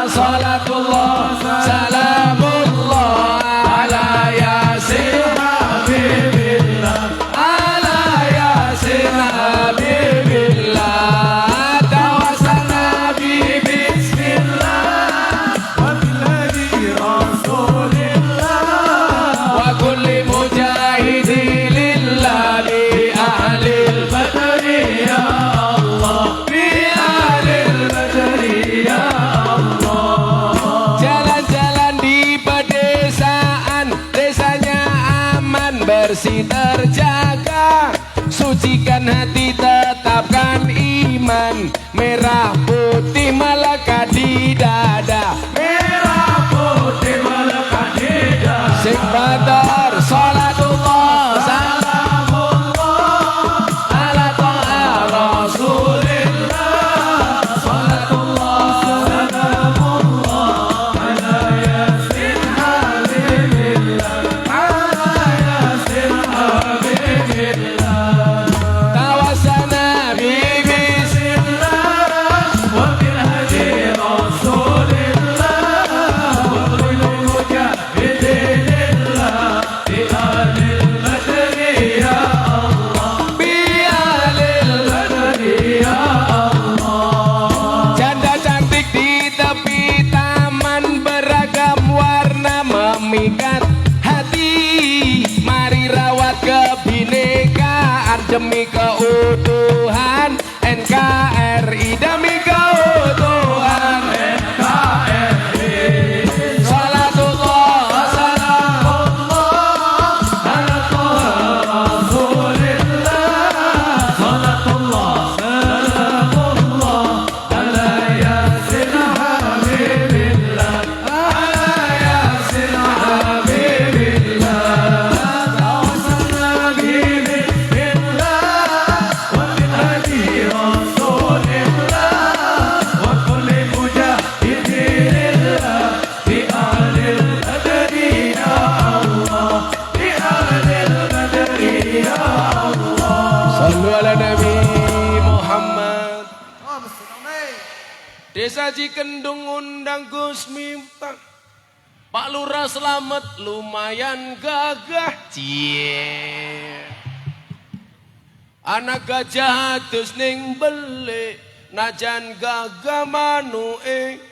[SPEAKER 6] Salatullah, salamullah ala yasin habibillah ala yasin habibillah tawassalna bi bismillah wa bil hadi rasulillah wa kulli mujahidin lillah bi ahlil badri ya Allah bi ahlil badri ya Jalan-jalan di pedesaan, desanya aman, bersih terjaga. Sucikan hati, tetapkan iman. Merah putih melekat di dada. Merah putih melekat di dada. Sing badar, salatullah, salamullah ala ta'a rasulillah. Salatullah, salamullah ala yasin habibillah ala yasin habibillah tawassalna bi bismillah wa bil hadi rasulillah wa kullu mujahidillah bi ahlil badri ya Allah bi ahlil badri ya Allah Janda cantik di tepi taman, beragam warna memikat hati. Mari rawat kebinekaan demi keutuhan NKRI, demi keutuhan NKRI. Salatullah, salamullah ala toha rasulillah. Salatullah, salamullah ala yasin habibillah ala yasin habibillah tawassalna bi bismillah wa bil hadi rasulillah wa kulli mujahidillah bi ahlil badri ya Allah bi ahlil badri ya Allah sallu ala nabi Muhammad. Desa Cikendung undang Gus Miftah. Pak Lurah selamat lumayan gagah. Cie. Anak gajah adus ning beli najan gagah manuke.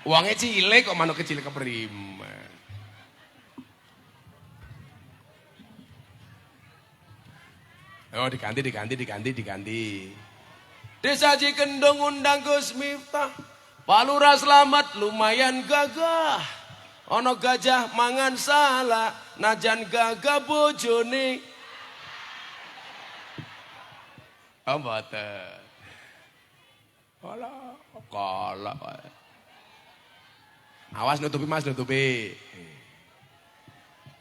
[SPEAKER 6] Uangnya cilik kok manuk kecil kepriman. Oh diganti. Desa Cikendung undang Gus Miftah. Pak Lurah selamat lumayan gagah. Ono gajah mangan salah, najan gagah bojone. Oh mboten. Kalah. Awas nutupi Mas, nutupi.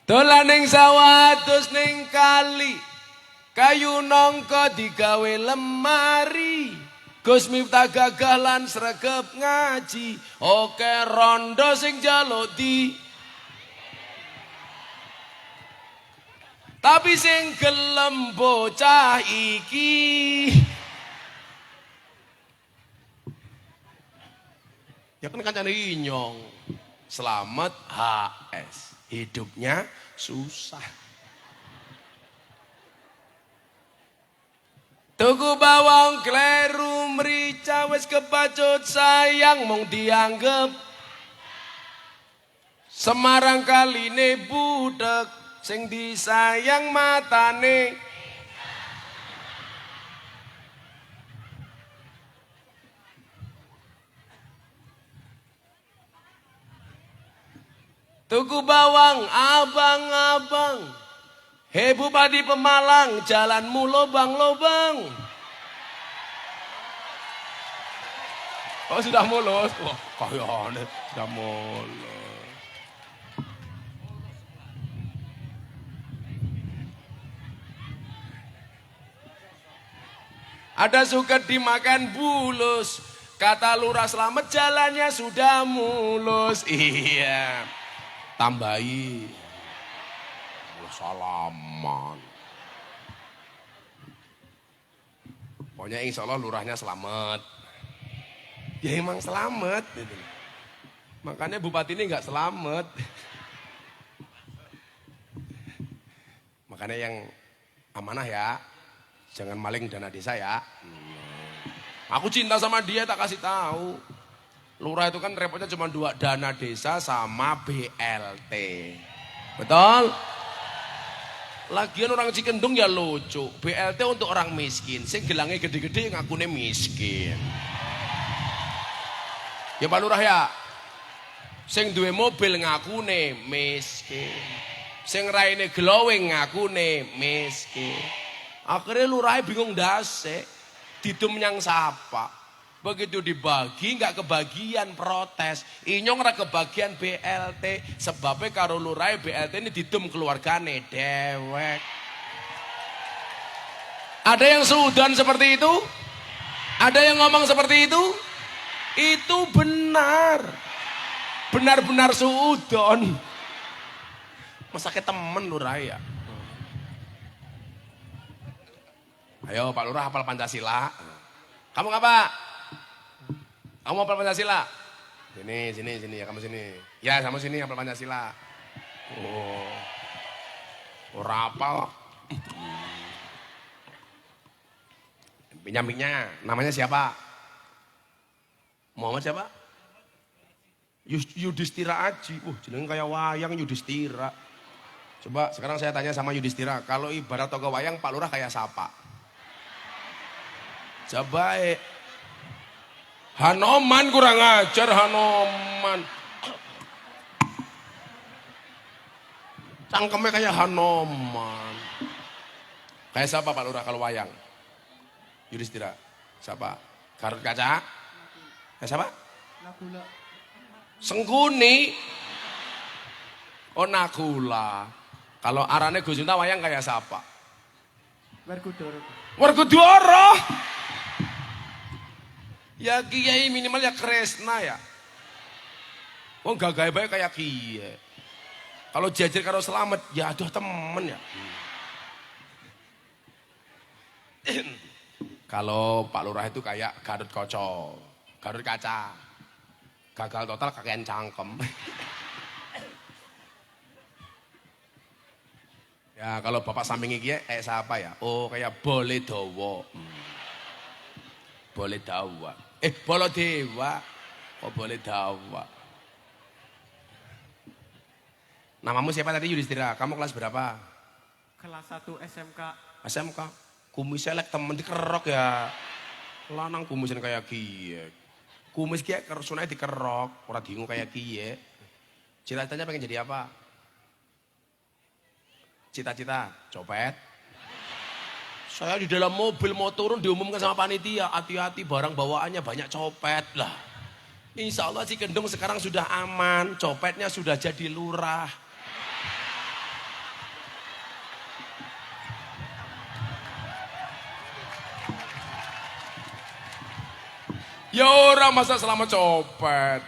[SPEAKER 6] Dolan ning sawah terus ning kali. Kayu nongko digawe lemari. Gus Miftah gagah lan sregep ngaji. Oke rondo sing njaluk di. Tapi sing gelem bocah iki. Ya kan kancane Inyong. Selamat HS. Hidupnya susah. Tuku bawang kleru merica wis kepacut sayang mung dianggep Semarang kaline budek sing disayang matane Tuku bawang abang-abang Hei Bupati Pemalang, jalanmu lobang-lobang. Oh sudah mulus? Wah kayaknya sudah mulus. Ada suket dimakan bulus. Kata Lurah Slamet jalannya sudah mulus. Iya. Tambahi. Salaman. Pokoknya insya Allah lurahnya selamat. Ya emang selamat. Makanya bupati ini nggak selamat. Makanya yang amanah ya, jangan maling dana desa ya. Aku cinta sama dia tak kasih tahu. Lurah itu kan repotnya cuma 2, dana desa sama BLT. Betul? Lagian orang Cikendung ya lucu, BLT untuk orang miskin, sing gelangnya gede-gede ngakune miskin. Ya Pak Lurah ya, sing duwe mobil ngakune miskin, sing raine glowing ngakune miskin. Akhirnya lurahnya bingung dase, didum yang sapa. Begitu dibagi nggak kebagian protes. Inyong ra kebagian BLT. Sebabnya karo lurai BLT ini didum keluargane dewek. Ada yang suudon seperti itu? Ada yang ngomong seperti itu? Itu benar. Benar-benar suudon. Masa ke temen lurai ya? Ayo Pak Lurah hafal Pancasila. Kamu ngapa? Kamu hafal Pancasila? Sini ya kamu sini. Ya kamu sini hafal Pancasila. Oh. Ora hafal. Penyampingnya namanya siapa? Muhammad siapa? Yudhistira Aji. Jenenge kayak wayang Yudhistira. Coba sekarang saya tanya sama Yudhistira, kalau ibarat tokoh wayang Pak Lurah kayak siapa? Coba Hanoman kurang ajar Hanoman. Cangkemnya kayak Hanoman. Kayak siapa Pak Lurah kalau wayang? Yudhistira. Siapa? Garut Kaca? Kayak siapa? Nakula. Sengkuni. Oh Nakula. Kalau arane Gus Miftah wayang kayak siapa? Werkudara. Werkudara. Ya kiai minimal ya Kresna ya. Oh gagah baik kayak kiai. Kalau jajar karo Selamat ya aduh temen ya. Kalau Pak Lurah itu kayak Garut Kaca. Garut Kaca. Gagal total kakean cangkem. Ya kalau Bapak sampingi kiai kayak siapa ya? Oh kayak Boleh Dawa. Boleh Dawa. Baladewa. Oh Boleh Dawa. Namamu siapa tadi Yudhistira? Kamu kelas berapa?
[SPEAKER 4] Kelas 1 SMK.
[SPEAKER 6] SMK. Kumisnya lek temen dikerok ya. Lanang kumisan kayak kiye. Kumis kiye sunai dikerok, ora diingu kayak kiye. Cita-citanya pengen jadi apa? Cita-cita copet. Saya di dalam mobil mau turun diumumkan sama panitia, hati-hati barang bawaannya banyak copet lah. Insya Allah Cikendung sekarang sudah aman, copetnya sudah jadi lurah. Ya orang masa Selamat copet.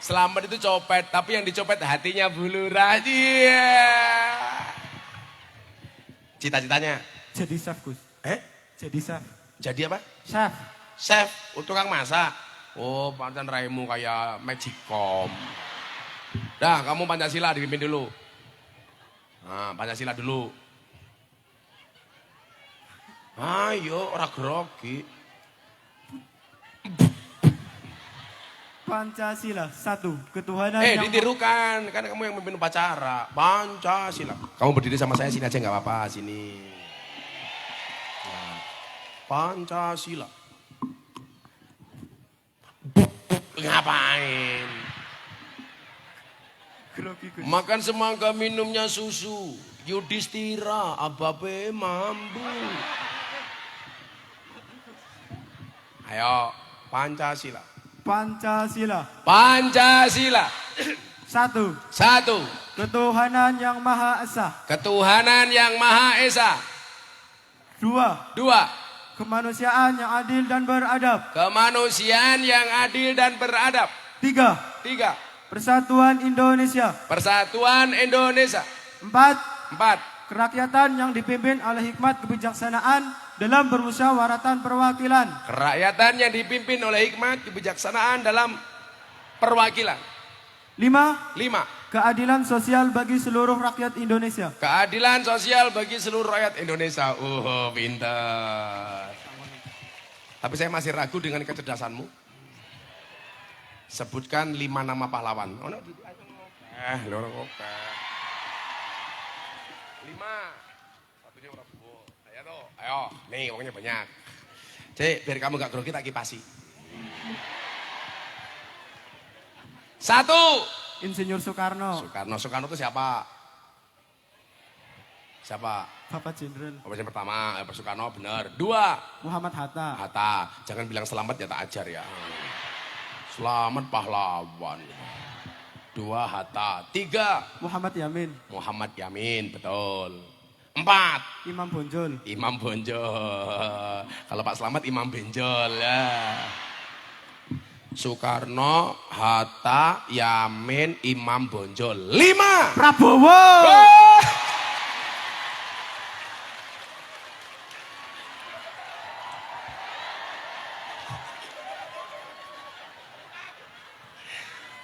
[SPEAKER 6] Selamat itu copet, tapi yang dicopet hatinya Bu Lurah. Iya. Cita-citanya?
[SPEAKER 4] Jadi chef Gus. Jadi chef.
[SPEAKER 6] Jadi apa?
[SPEAKER 4] Chef.
[SPEAKER 6] Chef, tukang masak. Oh, pancen raimu kayak magicom. Dah, kamu Pancasila dipimpin dulu. Nah, Pancasila dulu. Ayo, ora grogi.
[SPEAKER 7] Pancasila, 1. Ketuhanan yang
[SPEAKER 6] Ditirukan, kan kamu yang memimpin upacara. Pancasila. Kamu berdiri sama saya sini aja nggak apa-apa, sini. Nah, Pancasila. Ngapain?
[SPEAKER 7] grogi Gus.
[SPEAKER 6] Makan semangka, minumnya susu. Yudhistira, ababe mambu. Ayo, Pancasila.
[SPEAKER 7] Pancasila,
[SPEAKER 6] Pancasila.
[SPEAKER 7] 1.
[SPEAKER 6] 1.
[SPEAKER 7] Ketuhanan yang Maha Esa.
[SPEAKER 6] Ketuhanan yang Maha Esa.
[SPEAKER 7] 2.
[SPEAKER 6] 2.
[SPEAKER 7] Kemanusiaan yang adil dan beradab.
[SPEAKER 6] Kemanusiaan yang adil dan beradab.
[SPEAKER 7] 3.
[SPEAKER 6] 3.
[SPEAKER 7] Persatuan Indonesia.
[SPEAKER 6] Persatuan Indonesia.
[SPEAKER 7] 4.
[SPEAKER 6] 4.
[SPEAKER 7] Kerakyatan yang dipimpin oleh hikmat kebijaksanaan dalam permusyawaratan perwakilan.
[SPEAKER 6] Kerakyatan yang dipimpin oleh hikmat kebijaksanaan dalam perwakilan.
[SPEAKER 7] 5.
[SPEAKER 6] 5.
[SPEAKER 7] Keadilan sosial bagi seluruh rakyat Indonesia.
[SPEAKER 6] Keadilan sosial bagi seluruh rakyat Indonesia. Pintar. Tapi saya masih ragu dengan kecerdasanmu. Sebutkan 5 nama pahlawan. Lorong oke. 5. Satunya Prabowo. Ayo tuh, ayo. Nih, pokoknya banyak. Cek, biar kamu gak grogi tak kipasi. 1.
[SPEAKER 7] Insinyur Soekarno.
[SPEAKER 6] Soekarno itu siapa? Siapa?
[SPEAKER 7] Bapak Jenderal.
[SPEAKER 6] Yang pertama, Pak Soekarno benar. 2.
[SPEAKER 7] Muhammad Hatta.
[SPEAKER 6] Hatta. Jangan bilang selamat ya tak ajar ya. Selamat pahlawan. 2. Hatta. 3.
[SPEAKER 7] Muhammad Yamin.
[SPEAKER 6] Muhammad Yamin, betul. 4.
[SPEAKER 7] Imam Bonjol.
[SPEAKER 6] Imam Bonjol. Kalau Pak Slamet Imam Benjol ya. Soekarno, Hatta, Yamin, Imam Bonjol. 5.
[SPEAKER 7] Prabowo.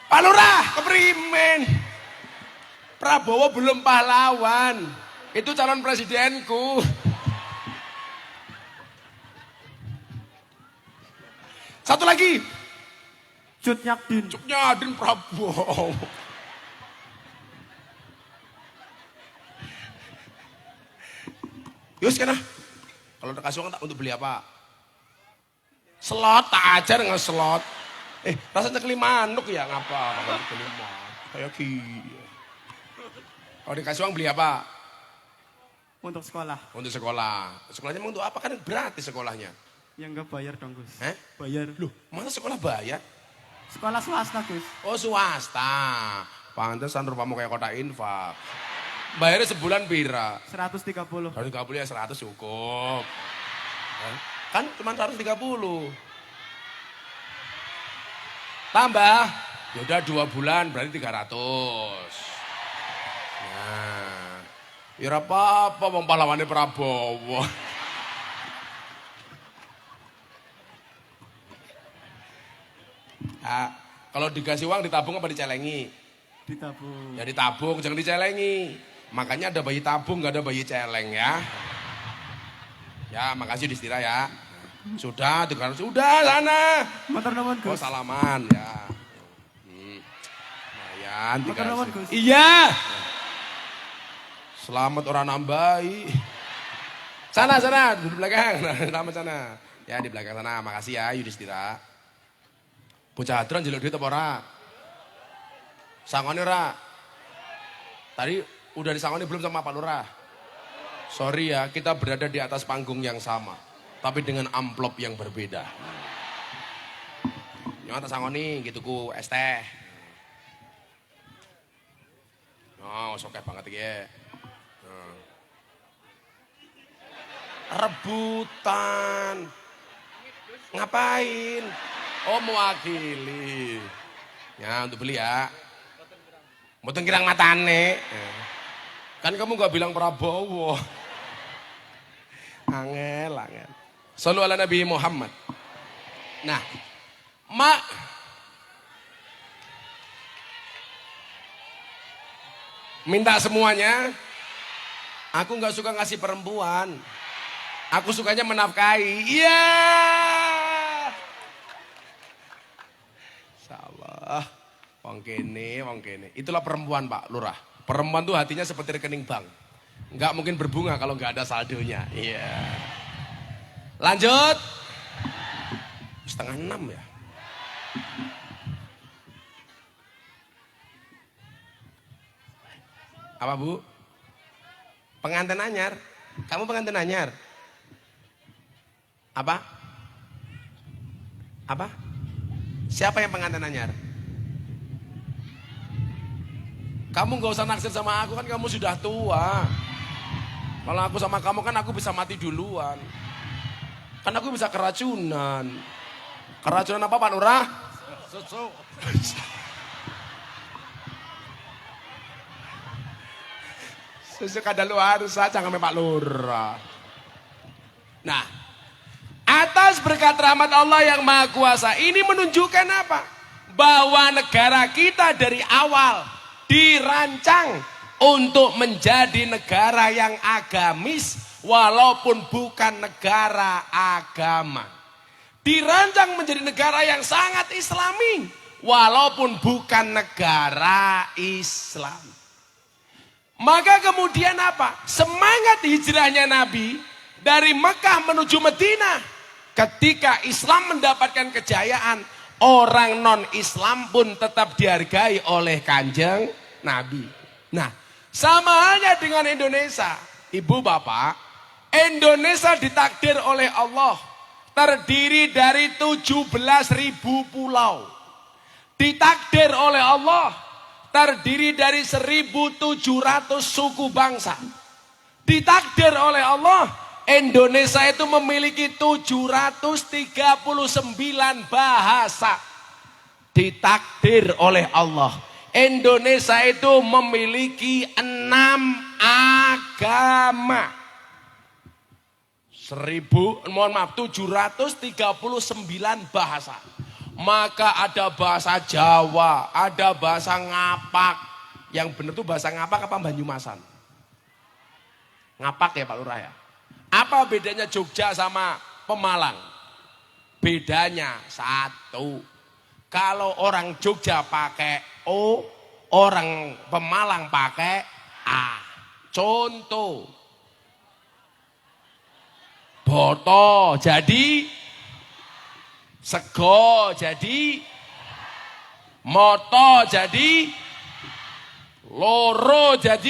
[SPEAKER 6] Pak Lurah, keprimen. Prabowo belum pahlawan. Itu calon presidenku. Satu lagi.
[SPEAKER 7] Cut Nyakdin.
[SPEAKER 6] Nyadin Prabowo. Yus kena. Kalau udah kasih uang tak untuk beli apa? Slot tak ajar nge-slot. Rasanya keli manuk ya ngapa? Kalau beli manuk kayak gini. Kalau dikasih uang beli apa?
[SPEAKER 7] Untuk sekolah.
[SPEAKER 6] Untuk sekolah. Sekolahnya emang untuk apa? Kan gratis sekolahnya.
[SPEAKER 7] Yang enggak bayar dong Gus.
[SPEAKER 6] Bayar. Loh, mana sekolah bayar?
[SPEAKER 7] Sekolah swasta Gus.
[SPEAKER 6] Oh swasta. Pantesan rupamu kayak kota infak. Bayarnya sebulan pira?
[SPEAKER 7] 130.
[SPEAKER 6] 130 ya 100 cukup. Kan cuma 130. Tambah. Yaudah 2 bulan berarti 300. Nah. Ya apa-apa wong pahlawane Prabowo. Nah, kalau dikasih uang ditabung apa dicelengi?
[SPEAKER 7] Ditabung.
[SPEAKER 6] Ya ditabung, jangan dicelengi. Makanya ada bayi tabung, nggak ada bayi celeng ya. Ya, makasih Distira ya. Sudah, 300. Sudah sana.
[SPEAKER 7] Motor nuwun
[SPEAKER 6] Oh,
[SPEAKER 7] Gus.
[SPEAKER 6] salaman ya. Lumayan,
[SPEAKER 7] Motor nuwun
[SPEAKER 6] 300.
[SPEAKER 7] Gus.
[SPEAKER 6] Iya. Selamat orang nambahi. Sana, di belakang. Selamat sana. Ya, di belakang sana. Makasih ya Yudhistira. Bocah hadron njaluk duit apa ora? Sangone ora? Tadi udah disangoni belum sama Pak Lurah? Sorry ya, kita berada di atas panggung yang sama. Tapi dengan amplop yang berbeda. Nyawa tak sangoni gitu ku es teh. Oh, sokeh banget ya. Rebutan. Ngapain? Oh, mewakili. Ya, untuk beli ya. Mboten kirang matane. Kan kamu gak bilang Prabowo. Angel. Sallu ala Nabi Muhammad. Nah, minta semuanya. Aku gak suka ngasih perempuan. Aku sukanya menafkahi. Iya. Insyaallah. Wong kene. Itulah perempuan, Pak Lurah. Perempuan tuh hatinya seperti rekening bank. Enggak mungkin berbunga kalau enggak ada saldonya. Iya. Lanjut. 5:30 ya. Apa, Bu? Pengantin anyar. Kamu pengantin anyar? Apa? Apa? Siapa yang pengantin anyar? Kamu gak usah naksir sama aku, kan kamu sudah tua. Kalau aku sama kamu kan aku bisa mati duluan. Kan aku bisa keracunan. Keracunan apa, Pak Lurah? Susu. Susu kadaluarsa, jangan Pak Lurah. Nah, atas berkat rahmat Allah yang Maha Kuasa ini menunjukkan apa? Bahwa negara kita dari awal dirancang untuk menjadi negara yang agamis walaupun bukan negara agama. Dirancang menjadi negara yang sangat islami walaupun bukan negara Islam. Maka kemudian apa? Semangat hijrahnya Nabi dari Mekah menuju Madinah. Ketika Islam mendapatkan kejayaan, orang non-Islam pun tetap dihargai oleh Kanjeng Nabi. Nah, sama halnya dengan Indonesia. Ibu bapak, Indonesia ditakdir oleh Allah terdiri dari 17.000 pulau. Ditakdir oleh Allah terdiri dari 1.700 suku bangsa. Ditakdir oleh Allah, Indonesia itu memiliki 739 bahasa. Ditakdir oleh Allah, Indonesia itu memiliki 6 agama. 739 bahasa. Maka ada bahasa Jawa, ada bahasa Ngapak. Yang benar tuh bahasa Ngapak apa Banyumasan? Ngapak ya Pak Lurah ya. Apa bedanya Jogja sama Pemalang? Bedanya satu. Kalau orang Jogja pakai O, orang Pemalang pakai A. Contoh. Boto jadi sego jadi moto jadi loro jadi